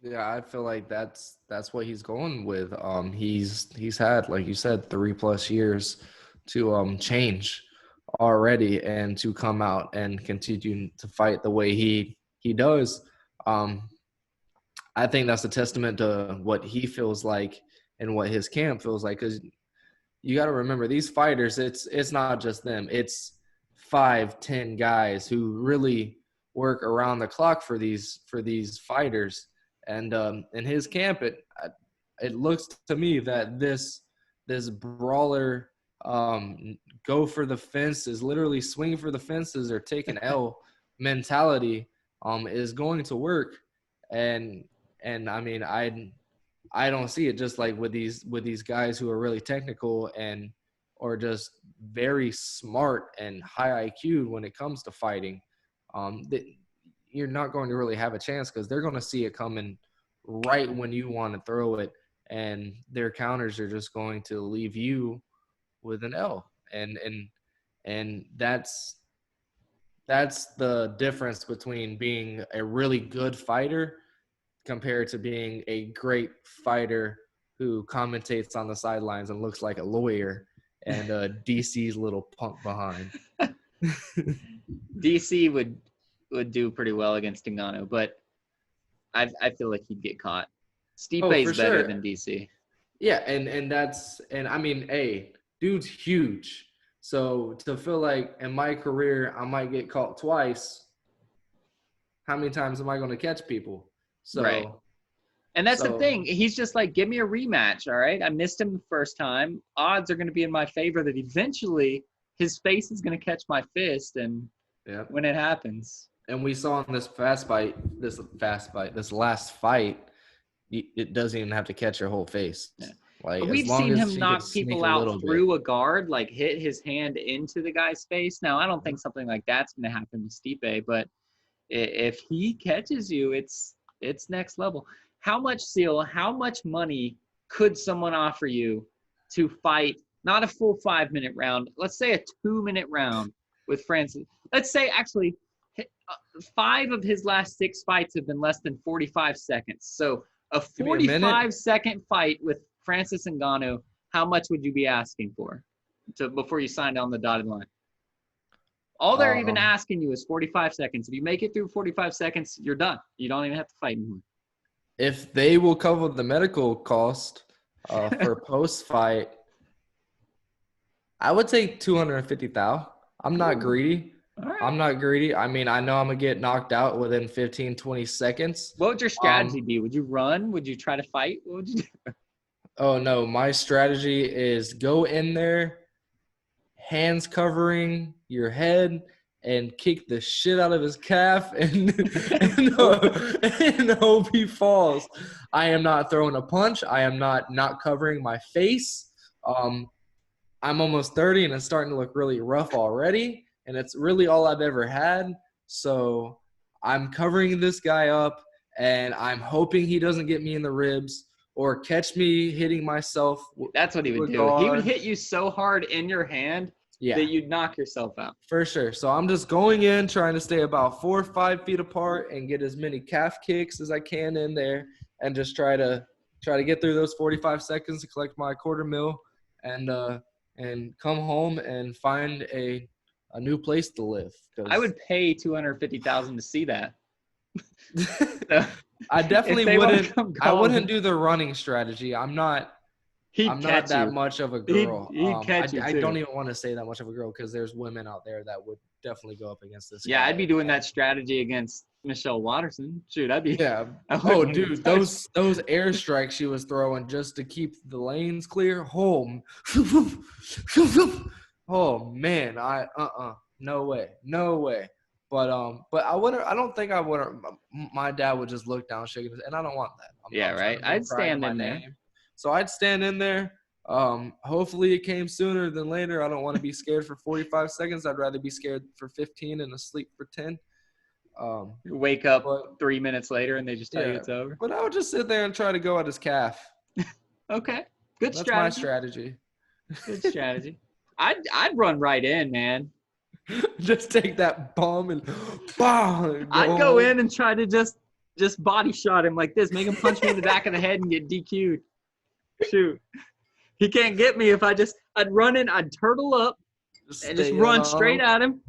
Yeah, I feel like that's what he's going with. He's had, like you said, 3+ years to change already and to come out and continue to fight the way he does. I think that's a testament to what he feels like and what his camp feels like, because you got to remember, these fighters, it's not just them. It's 5-10 guys who really work around the clock for these fighters. And in his camp, it looks to me that this brawler go for the fences, literally swing for the fences or take an L mentality is going to work. And I mean, I don't see it just like with these guys who are really technical or just very smart and high IQ when it comes to fighting. You're not going to really have a chance because they're going to see it coming right when you want to throw it, and their counters are just going to leave you with an L. And that's the difference between being a really good fighter compared to being a great fighter who commentates on the sidelines and looks like a lawyer and DC's little punk behind. DC would do pretty well against Ngannou, but I feel like he'd get caught. Stipe's better than DC. Yeah, and I mean, hey, dude's huge. So to feel like in my career I might get caught twice, how many times am I going to catch people? So, right. And that's the thing. He's just like, give me a rematch, all right? I missed him the first time. Odds are going to be in my favor that eventually his face is going to catch my fist, and when it happens. And we saw in this last fight, it doesn't even have to catch your whole face. Yeah. Like, we've seen him knock people out through a guard, like hit his hand into the guy's face. Now, I don't think something like that's going to happen with Stipe, but if he catches you, it's next level. How much money could someone offer you to fight, not a full 5-minute round, let's say a 2-minute round with Francis? Let's say actually 5 of his last 6 fights have been less than 45 seconds. So A Give me a minute. 45-second fight with Francis Ngannou, how much would you be asking for before you signed on the dotted line? All they're even Um, asking you is 45 seconds. If you make it through 45 seconds, you're done. You don't even have to fight anymore. if they will cover the medical cost for post-fight, I would take 250,000. I'm not greedy. All right. I'm not greedy. I mean, I know I'm going to get knocked out within 15, 20 seconds. What would your strategy be? Would you run? Would you try to fight? What would you do? Oh, no. My strategy is go in there, hands covering your head, and kick the shit out of his calf and hope he falls. I am not throwing a punch. I am not covering my face. I'm almost 30 and it's starting to look really rough already. And it's really all I've ever had. So I'm covering this guy up and I'm hoping he doesn't get me in the ribs or catch me hitting myself. That's what he would do. He would hit you so hard in your hand that you'd knock yourself out. For sure. So I'm just going in, trying to stay about 4 or 5 feet apart and get as many calf kicks as I can in there and just try to get through those 45 seconds to collect my $250,000 and come home and find a new place to live. I would pay $250,000 to see that. I definitely wouldn't. I wouldn't do the running strategy. I'm not that much of a girl. I don't even want to say that much of a girl because there's women out there that would definitely go up against this. Yeah, I'd be doing that strategy against Michelle Watterson. Shoot, I'd be. Yeah. Oh, dude, those airstrikes she was throwing just to keep the lanes clear. Home. Oh man, no way. But I don't think I would. My dad would just look down, shaking his, and I don't want that. Right. I'd stand in there. So I'd stand in there. Hopefully it came sooner than later. I don't want to be scared for 45 seconds. I'd rather be scared for 15 and asleep for 10. Wake up 3 minutes later and they just tell you it's over. But I would just sit there and try to go at his calf. Okay. That's strategy. My strategy. Good strategy. I'd run right in, man. Just take that bomb and bam. I'd go in and try to just body shot him like this, make him punch me in the back of the head and get DQ'd. Shoot. He can't get me if I'd run in, I'd turtle up and just run straight at him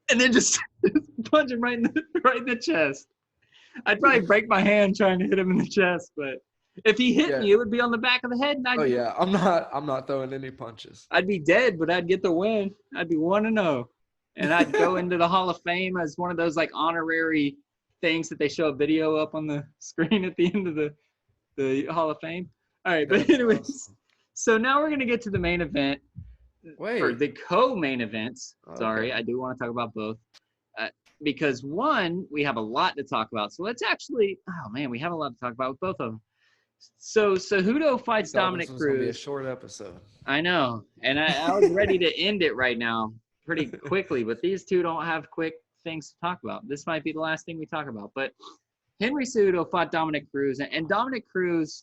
and then just punch him right in the chest. I'd probably break my hand trying to hit him in the chest, but if he hit me, it would be on the back of the head. And I'm not throwing any punches. I'd be dead, but I'd get the win. I'd be 1-0. And I'd go into the Hall of Fame as one of those like honorary things that they show a video up on the screen at the end of the Hall of Fame. All right, but anyways, so now we're going to get to the main event. Or the co-main events. Sorry, I do want to talk about both. Because one, we have a lot to talk about. So let's actually, we have a lot to talk about with both of them. So Cejudo fights Dominic Cruz. This was going to be a short episode. I know. And I was ready to end it right now pretty quickly, but these two don't have quick things to talk about. This might be the last thing we talk about. But Henry Cejudo fought Dominic Cruz. And Dominic Cruz,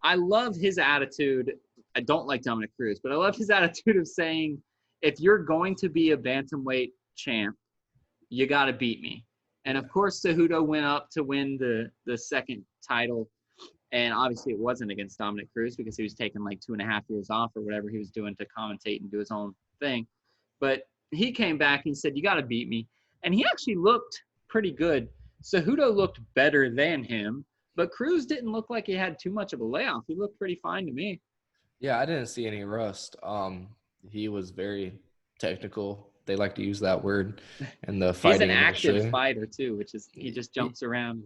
I love his attitude. I don't like Dominic Cruz, but I love his attitude of saying, if you're going to be a bantamweight champ, you got to beat me. And of course, Cejudo went up to win the second title. And obviously it wasn't against Dominic Cruz because he was taking like 2.5 years off or whatever he was doing to commentate and do his own thing. But he came back and said, you got to beat me. And he actually looked pretty good. Cejudo looked better than him, but Cruz didn't look like he had too much of a layoff. He looked pretty fine to me. Yeah, I didn't see any rust. He was very technical. They like to use that word in the fighting industry. He's an active fighter too, which is he just jumps around.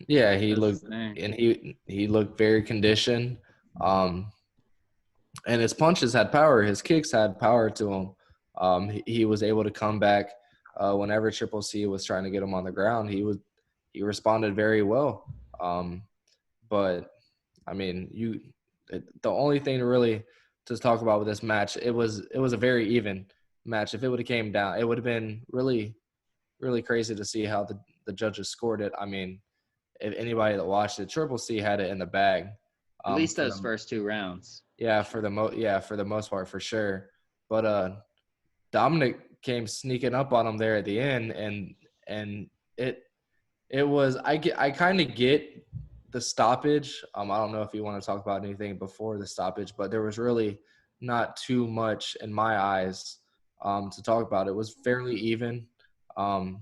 Yeah, he looked very conditioned. And his punches had power. His kicks had power to him. He was able to come back whenever Triple C was trying to get him on the ground. He responded very well. But I mean, the only thing really to talk about with this match, it was a very even match. If it would have came down, it would have been really, really crazy to see how the judges scored it. I mean, if anybody that watched it, Triple C had it in the bag. At least those first 2 rounds. Yeah, for the most part, for sure. But Dominic came sneaking up on him there at the end, and it was I kind of get the stoppage, I don't know if you want to talk about anything before the stoppage, but there was really not too much in my eyes to talk about. It was fairly even. Um,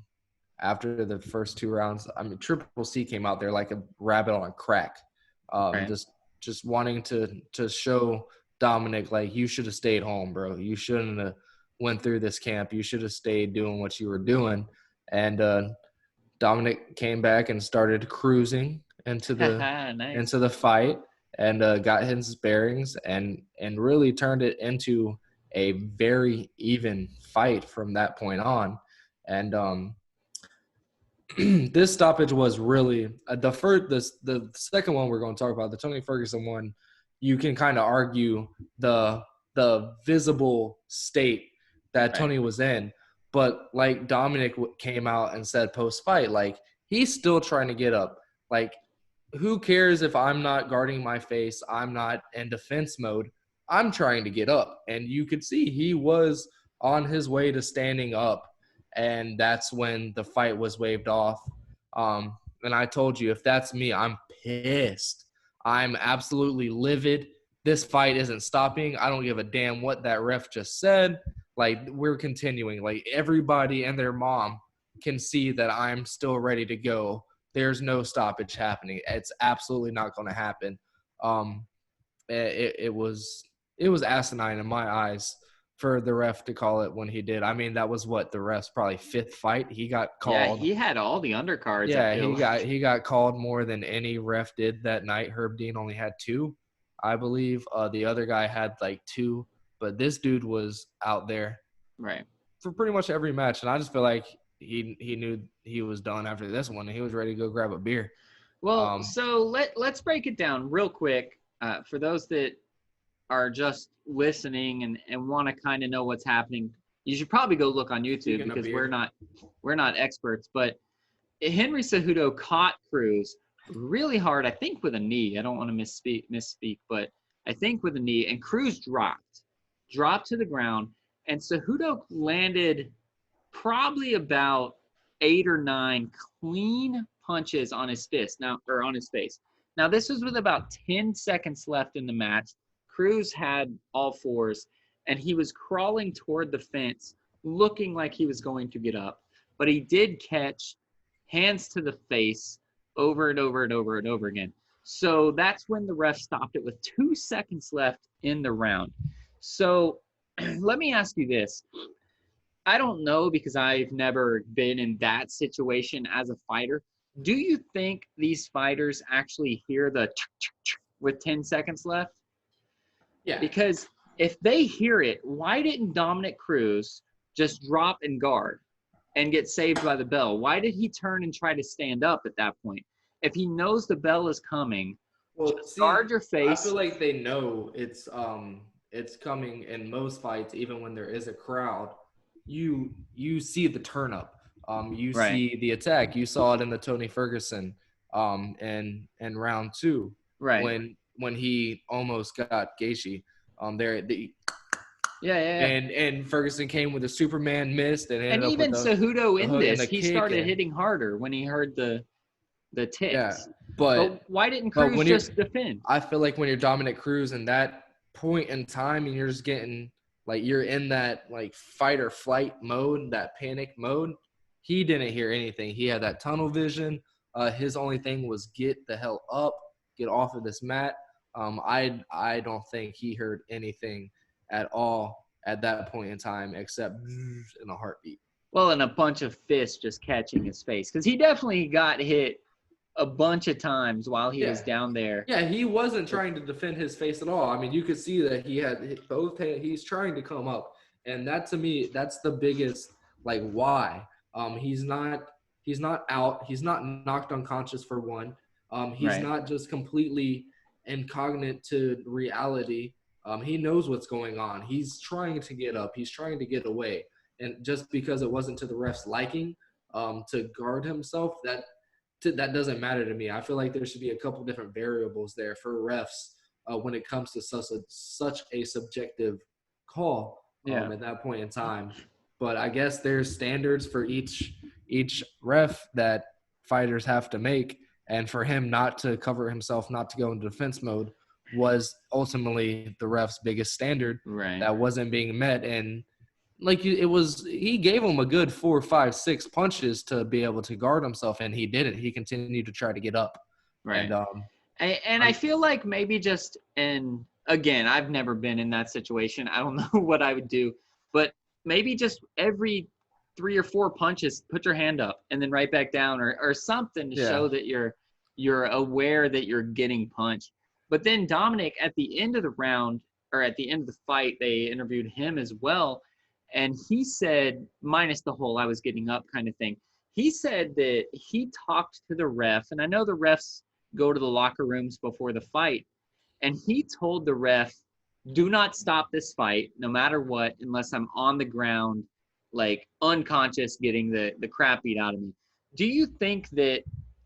after the first 2 rounds, I mean, Triple C came out there like a rabbit on a crack, Right. just wanting to show Dominic, like, you should have stayed home, bro. You shouldn't have went through this camp. You should have stayed doing what you were doing. And Dominic came back and started cruising Nice. into the fight, and got his bearings, and really turned it into a very even fight from that point on. And this stoppage was really the second one we're going to talk about, the Tony Ferguson one. You can kind of argue the visible state that Right. Tony was in, but like Dominic came out and said post fight, like, he's still trying to get up. Like, who cares if I'm not guarding my face? I'm not in defense mode. I'm trying to get up. And you could see he was on his way to standing up. And that's when the fight was waved off. And I told you, if that's me, I'm pissed. I'm absolutely livid. This fight isn't stopping. I don't give a damn what that ref just said. Like, we're continuing. Like, everybody and their mom can see that I'm still ready to go. There's no stoppage happening. It's absolutely not going to happen. It was asinine in my eyes for the ref to call it when he did. I mean, that was the ref's probably fifth fight. He got Yeah, called. he had all the undercards. I Yeah, feel he got called more than any ref did that night. Herb Dean only had 2, I believe. The other guy had like 2, but this dude was out there right. for pretty much every match, and I just feel like he knew he was done after this one, and he was ready to go grab a beer. Well, so let's break it down real quick for those that are just listening and want to kind of know what's happening. You should probably go look on YouTube because we're not experts. But Henry Cejudo caught Cruz really hard, I think with a knee. I don't want to misspeak, but I think with a knee, and Cruz dropped to the ground, and Cejudo landed probably about 8 or 9 clean punches on his fist or on his face. Now this was with about 10 seconds left in the match. Cruz had all fours, and he was crawling toward the fence, looking like he was going to get up, but he did catch hands to the face over and over and over and over again. So that's when the ref stopped it with 2 seconds left in the round. So let me ask you this. I don't know because I've never been in that situation as a fighter. Do you think these fighters actually hear the with 10 seconds left? Yeah. Because if they hear it, why didn't Dominic Cruz just drop and guard and get saved by the bell? Why did he turn and try to stand up at that point? If he knows the bell is coming, just guard your face. I feel like they know it's coming in most fights, even when there is a crowd. You see the turn up. You Right. see the attack. You saw it in the Tony Ferguson in round 2. Right. When he almost got Gaethje Yeah. and Ferguson came with a Superman mist and ended And up even with Cejudo in this, and he kick started and, hitting harder when he heard the ticks. Yeah, but why didn't Cruz just defend? I feel like when you're Dominic Cruz in that point in time and you're just getting like you're in that like fight or flight mode, that panic mode, he didn't hear anything. He had that tunnel vision. His only thing was get the hell up, get off of this mat. I don't think he heard anything at all at that point in time except in a heartbeat. Well, and a bunch of fists just catching his face because he definitely got hit a bunch of times while he was down there. Yeah, he wasn't trying to defend his face at all. I mean, you could see that he had hit both hands. He's trying to come up, and that to me, that's the biggest like why. He's not out. He's not knocked unconscious for one. He's not just completely incognate to reality. He knows what's going on. He's trying to get up. He's trying to get away. And just because it wasn't to the ref's liking to guard himself, that doesn't matter to me. I feel like there should be a couple different variables there for refs when it comes to such a subjective call at that point in time. But I guess there's standards for each ref that fighters have to make. And for him not to cover himself, not to go into defense mode, was ultimately the ref's biggest standard Right. that wasn't being met. And he gave him a good 4, 5, 6 punches to be able to guard himself, and he didn't. He continued to try to get up. Right. And I feel like maybe just, and again, I've never been in that situation. I don't know what I would do, but maybe just every 3 or 4 punches, put your hand up and then right back down, or something to show that you're aware that you're getting punched. But then Dominic, at the end of the round, or at the end of the fight, they interviewed him as well. And he said, minus the whole I was getting up kind of thing, he said that he talked to the ref, and I know the refs go to the locker rooms before the fight, and he told the ref, do not stop this fight no matter what unless I'm on the ground, like unconscious, getting the crap beat out of me. Do you think that,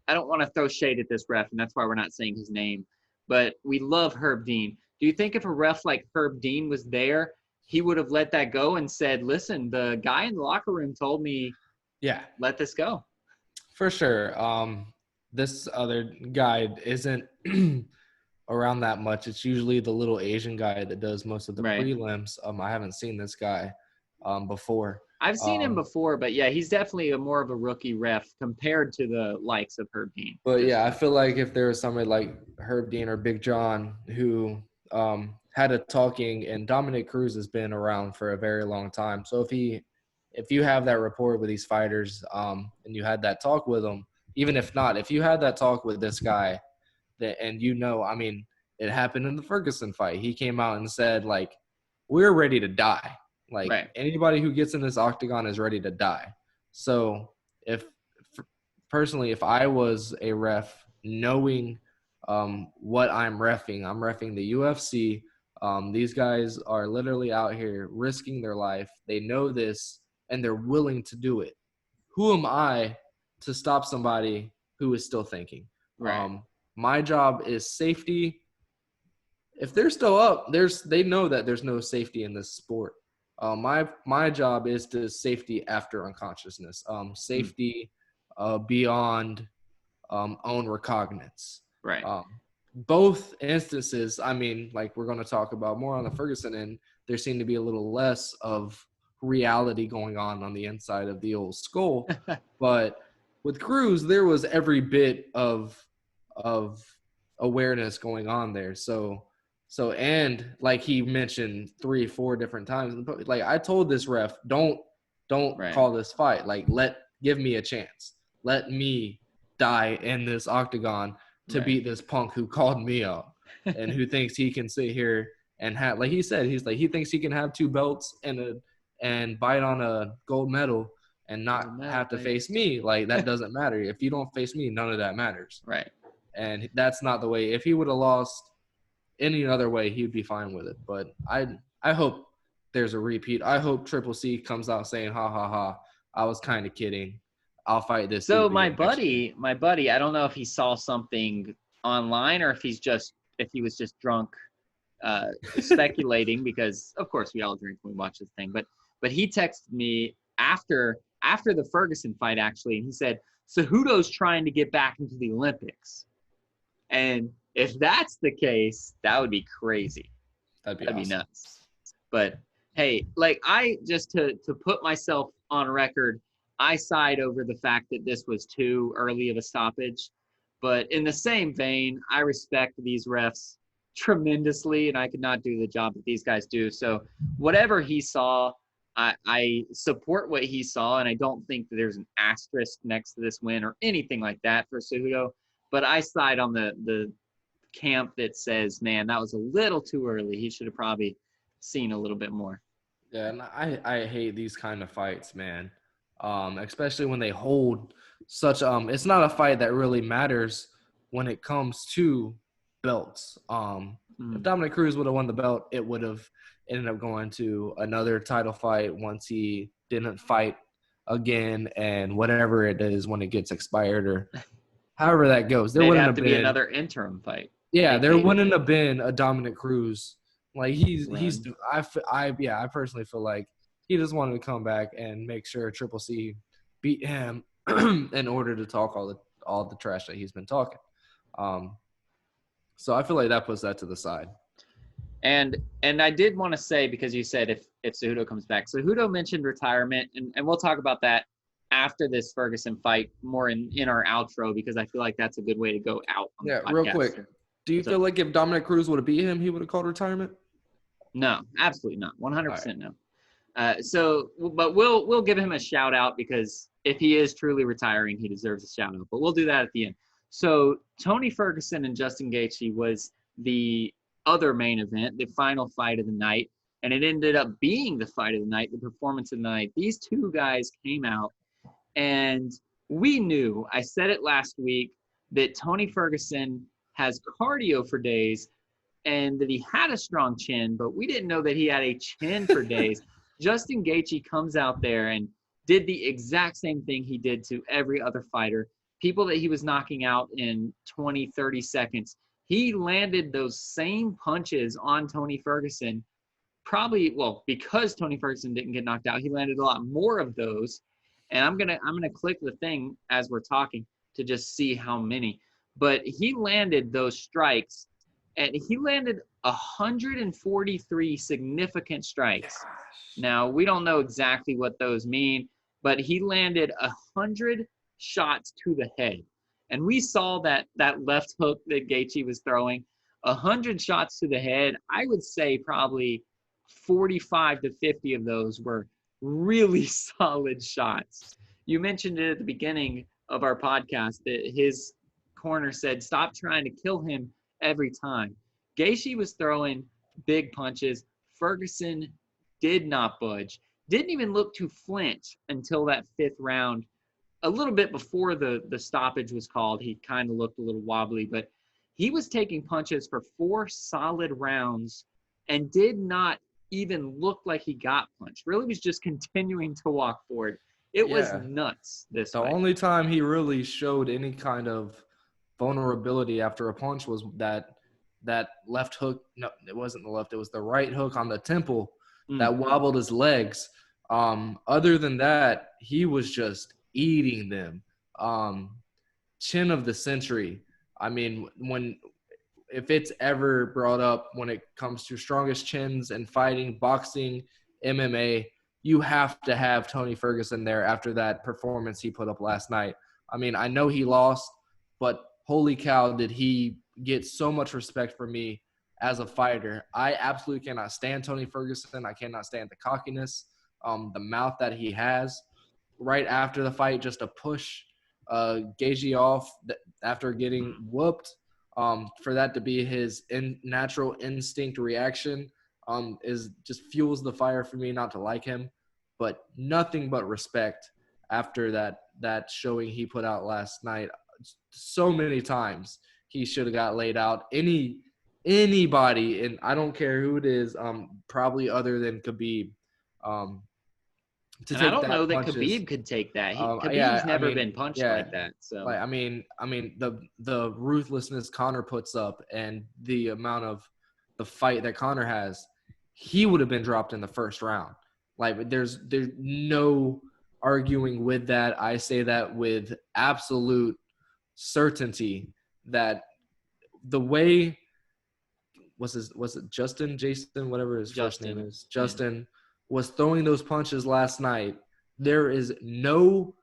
I don't want to throw shade at this ref, and that's why we're not saying his name, but we love Herb Dean. Do you think if a ref like Herb Dean was there, he would have let that go and said, listen, the guy in the locker room told me, let this go? For sure. This other guy isn't around that much. It's usually the little Asian guy that does most of the prelims. I haven't seen this guy before. I've seen him before, but yeah, he's definitely more of a rookie ref compared to the likes of Herb Dean. But yeah, I feel like if there was somebody like Herb Dean or Big John who had a talking, and Dominic Cruz has been around for a very long time. So if you have that rapport with these fighters and you had that talk with them, even if not, if you had that talk with this guy, and I mean, it happened in the Ferguson fight. He came out and said, like, we're ready to die. Like, anybody who gets in this octagon is ready to die. So personally, if I was a ref, knowing what I'm reffing the UFC. These guys are literally out here risking their life. They know this, and they're willing to do it. Who am I to stop somebody who is still thinking? My job is safety. If they're still up, they know that there's no safety in this sport. My job is to safety after unconsciousness, safety beyond own recognizance. Both instances, I mean, like we're going to talk about more on the Ferguson end, there seemed to be a little less of reality going on the inside of the old skull. But with Cruz, there was every bit of awareness going on there. So, and like he mentioned 3-4 different times, like I told this ref, don't call this fight. Like, give me a chance. Let me die in this octagon to beat this punk who called me out and who thinks he can sit here and have, like he said, he thinks he can have 2 belts and bite on a gold medal and not have to face me. Like, that doesn't matter. If you don't face me, none of that matters. And that's not the way. If he would have lost any other way, he'd be fine with it. But I hope there's a repeat. I hope Triple C comes out saying, ha, ha, ha, I was kind of kidding. I'll fight this. So my buddy, I don't know if he saw something online or if he was just drunk speculating, because of course we all drink when we watch this thing. But he texted me after the Ferguson fight, actually, and he said, Cejudo's trying to get back into the Olympics. And if that's the case, that would be crazy. That'd be nuts. But hey, like, I just to put myself on record, I side over the fact that this was too early of a stoppage. But in the same vein, I respect these refs tremendously, and I could not do the job that these guys do. So whatever he saw, I support what he saw, and I don't think that there's an asterisk next to this win or anything like that for Cejudo. But I side on the camp that says, man, that was a little too early. He should have probably seen a little bit more. Yeah, and I hate these kind of fights, man. Especially when they hold such it's not a fight that really matters when it comes to belts. If Dominic Cruz would have won the belt, it would have ended up going to another title fight once he didn't fight again, and whatever it is when it gets expired or however that goes. There wouldn't have to be another interim fight. Yeah, there wouldn't have been a Dominic Cruz. Like, I personally feel like he just wanted to come back and make sure Triple C beat him in order to talk all all the trash that he's been talking. So I feel like that puts that to the side. And I did want to say, because you said if Cejudo comes back. So Cejudo mentioned retirement, and we'll talk about that after this Ferguson fight more in our outro, because I feel like that's a good way to go out on the podcast. Real quick. Do you feel like if Dominic Cruz would have beat him, he would have called retirement? No, absolutely not. 100% no. But we'll give him a shout out, because if he is truly retiring, he deserves a shout out. But we'll do that at the end. So Tony Ferguson and Justin Gaethje was the other main event, the final fight of the night, and it ended up being the fight of the night, the performance of the night. These two guys came out, and we knew, I said it last week, that Tony Ferguson has cardio for days and that he had a strong chin, but we didn't know that he had a chin for days. Justin Gaethje comes out there and did the exact same thing he did to every other fighter. People that he was knocking out in 20, 30 seconds. He landed those same punches on Tony Ferguson. Because Tony Ferguson didn't get knocked out, he landed a lot more of those. And I'm gonna click the thing as we're talking to just see how many. But he landed those strikes, and he landed 143 significant strikes. Gosh. Now, we don't know exactly what those mean, but he landed 100 shots to the head. And we saw that left hook that Gaethje was throwing, 100 shots to the head. I would say probably 45 to 50 of those were really solid shots. You mentioned it at the beginning of our podcast that his corner said, stop trying to kill him every time. Gaethje was throwing big punches. Ferguson did not budge. Didn't even look to flinch until that fifth round. A little bit before the stoppage was called, he kind of looked a little wobbly, but he was taking punches for 4 solid rounds and did not even look like he got punched. Really was just continuing to walk forward. It was nuts this fight. The only time he really showed any kind of vulnerability after a punch was that left hook. No, it wasn't the left. It was the right hook on the temple that wobbled his legs. Other than that, he was just eating them. Chin of the century. I mean, if it's ever brought up when it comes to strongest chins and fighting, boxing, MMA, you have to have Tony Ferguson there after that performance he put up last night. I mean, I know he lost, but holy cow, did he get so much respect from me as a fighter. I absolutely cannot stand Tony Ferguson. I cannot stand the cockiness, the mouth that he has. Right after the fight, just to push Gaethje off after getting whooped, for that to be his natural instinct reaction is just fuels the fire for me not to like him. But nothing but respect after that showing he put out last night. So many times he should have got laid out. Anybody, and I don't care who it is, probably other than Khabib. And I don't know that Khabib could take that. Khabib's never been punched like that. So I mean, the ruthlessness Conor puts up and the amount of the fight that Conor has, he would have been dropped in the first round. Like there's no arguing with that. I say that with absolute certainty that the way was it Jason, whatever his first name is, Justin was throwing those punches last night. There is no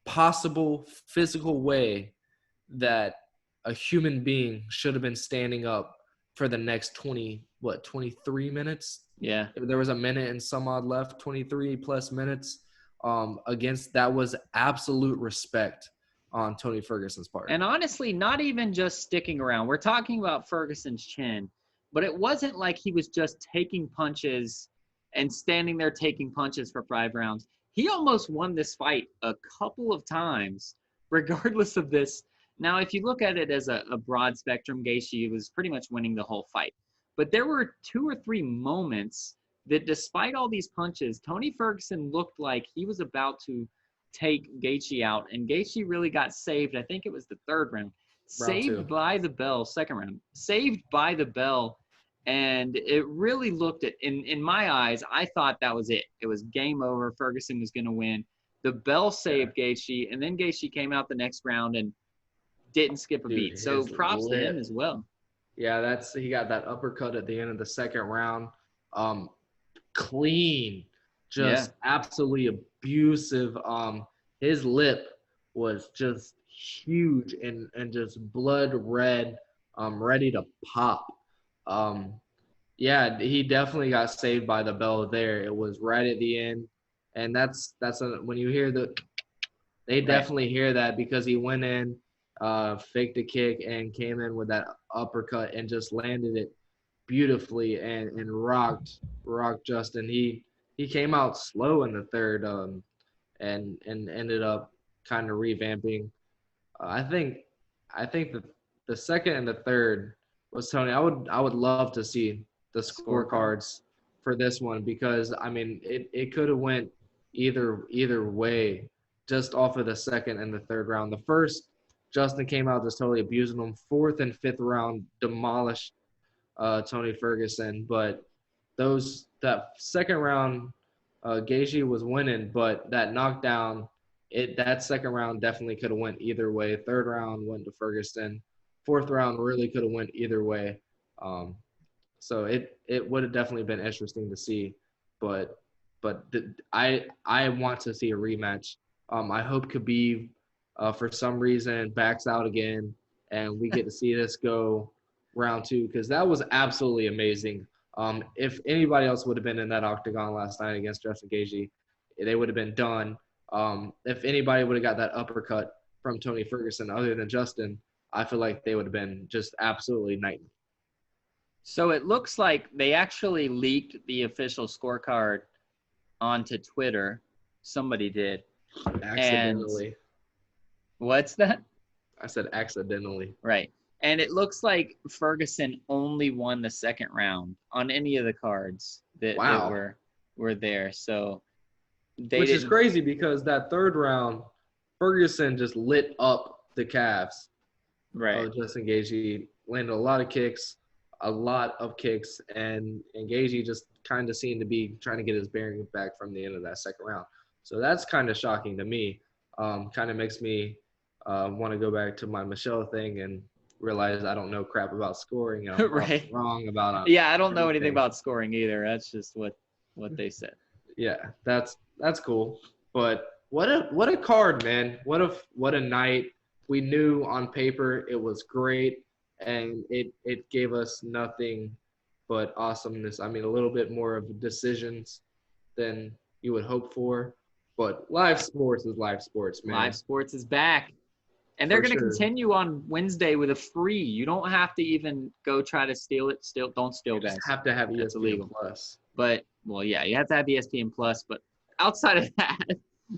possible physical way that a human being should have been standing up for the next 23 minutes? Yeah. There was a minute and some odd left, 23 plus minutes. Against that was absolute respect on Tony Ferguson's part. And honestly, not even just sticking around. We're talking about Ferguson's chin, but it wasn't like he was just taking punches and standing there taking punches for 5 rounds. He almost won this fight a couple of times, regardless of this. Now, if you look at it as a broad spectrum, Gaethje was pretty much winning the whole fight. But there were 2 or 3 moments that despite all these punches, Tony Ferguson looked like he was about to take Gaethje out. And Gaethje really got saved. I think it was the 3rd round. Saved by the bell, 2nd round. Saved by the bell. And it really looked at, in my eyes, I thought that was it. It was game over. Ferguson was going to win. The bell saved Gaethje, and then Gaethje came out the next round and didn't skip a Dude, beat. So his props to him lip. as well. Yeah, he got that uppercut at the end of the second round. Um, Clean, Yeah. just absolutely abusive. His lip was just huge and just blood red, ready to pop. Um, yeah, he definitely got saved by the bell there. It was right at the end, and when you hear they Right. definitely hear that because he went in, faked a kick, and came in with that uppercut and just landed it beautifully and rocked Justin. He came out slow in the third, and ended up kind of revamping. I think the second and the third was Tony. I would love to see the Scorecard. scorecards for this one because I mean it could have went either way just off of the second and the third round. The first, Justin came out just totally abusing him. Fourth and fifth round demolished Tony Ferguson, but that second round, Gaethje was winning, but that knockdown, that second round definitely could have went either way. Third round went to Ferguson. Fourth round really could have went either way. Um, so it would have definitely been interesting to see, but I want to see a rematch. I hope Khabib, for some reason, backs out again, and we get to see this go round two because that was absolutely amazing. If anybody else would have been in that octagon last night against Justin Gaethje, they would have been done. If anybody would have got that uppercut from Tony Ferguson other than Justin, I feel like they would have been just absolutely night. So it looks like they actually leaked the official scorecard onto Twitter. Somebody did. And Accidentally. what's that? I said accidentally. Right. And it looks like Ferguson only won the second round on any of the cards that Wow. were there. So they Which is didn't. crazy because that third round, Ferguson just lit up the calves. Right. Justin Gaethje landed a lot of kicks, and Gaethje just kind of seemed to be trying to get his bearings back from the end of that second round. So that's kind of shocking to me. Kind of makes me want to go back to my Michelle thing and realize I don't know crap about scoring and I'm Right. wrong about Yeah, I don't know anything everything. about scoring either. That's just what they said. Yeah, that's cool. But what a card, man. What a night. We knew on paper it was great and it gave us nothing but awesomeness. I mean a little bit more of decisions than you would hope for. But live sports is live sports, man. Live sports is back. And they're For going to sure. continue on Wednesday with a free. You don't have to even go try to steal it. Still, don't steal, You just guys. have to have That's ESPN illegal. Plus. But well, yeah, you have to have ESPN Plus. But outside of that,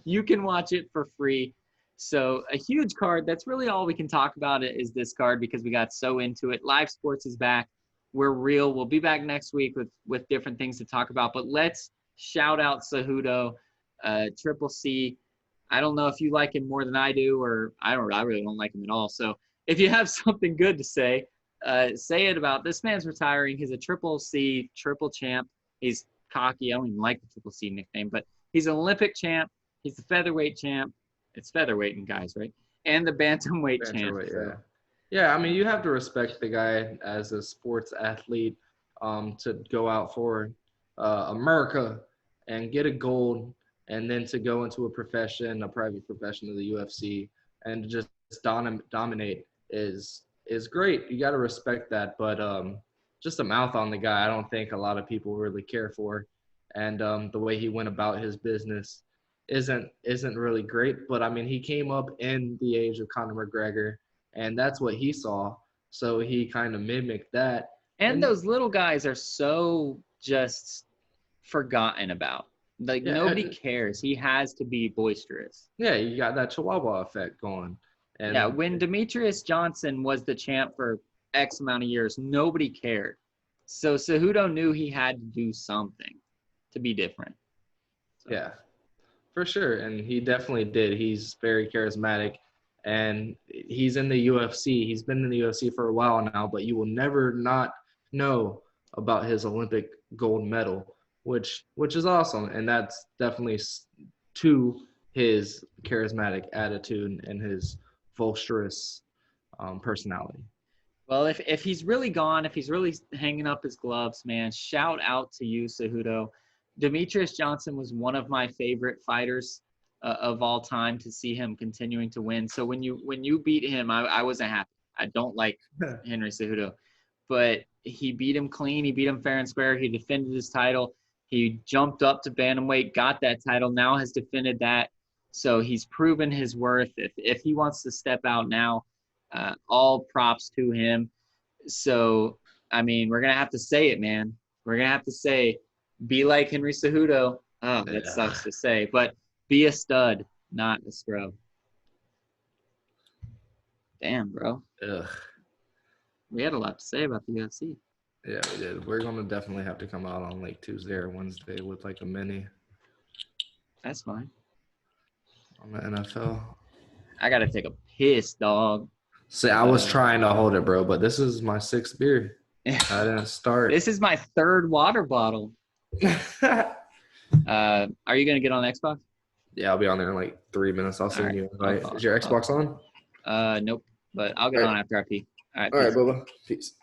you can watch it for free. So a huge card. That's really all we can talk about it is this card because we got so into it. Live sports is back. We're real. We'll be back next week with different things to talk about. But let's shout out Cejudo, Triple C. I don't know if you like him more than I do, or I really don't like him at all. So if you have something good to say it about this man's retiring. He's a Triple C, triple champ. He's cocky. I don't even like the Triple C nickname, but he's an Olympic champ. He's the featherweight champ. It's featherweight in guys, right? And the bantamweight champ. Yeah. Yeah, I mean, you have to respect the guy as a sports athlete to go out for America and get a gold and then to go into a private profession of the UFC and to just dominate is great. You got to respect that, but just a mouth on the guy, I don't think a lot of people really care for. And the way he went about his business isn't really great. But I mean, he came up in the age of Conor McGregor, and that's what he saw. So he kind of mimicked that. And those little guys are so just forgotten about. Like Yeah, nobody cares. He has to be boisterous. yeah, you got that Chihuahua effect going. And yeah, when Demetrius Johnson was the champ for X amount of years, nobody cared. So Cejudo knew he had to do something to be different. So. Yeah, for sure. And he definitely did. He's very charismatic. And he's in the UFC. He's been in the UFC for a while now, but you will never not know about his Olympic gold medal, which is awesome. And that's definitely to his charismatic attitude and his boisterous personality. Well, if he's really gone, if he's really hanging up his gloves, man, shout out to you, Cejudo. Demetrius Johnson was one of my favorite fighters of all time to see him continuing to win. So when you beat him, I wasn't happy. I don't like Henry Cejudo, but he beat him clean. He beat him fair and square. He defended his title. He jumped up to bantamweight, got that title, now has defended that. So he's proven his worth. If he wants to step out now, all props to him. So, I mean, we're going to have to say it, man. We're going to have to say, be like Henry Cejudo. Oh, that sucks to say. But be a stud, not a scrub. Damn, bro. Ugh. We had a lot to say about the UFC. Yeah, we did. We're going to definitely have to come out on like Tuesday or Wednesday with like a mini. That's fine. On the NFL. I got to take a piss, dog. See, I was trying to hold it, bro, but this is my 6th beer. I didn't start. This is my 3rd water bottle. Are you going to get on Xbox? Yeah, I'll be on there in like 3 minutes. I'll send you an invite. Is your Xbox on? Nope, but I'll get on after I pee. All right, Bubba. Peace.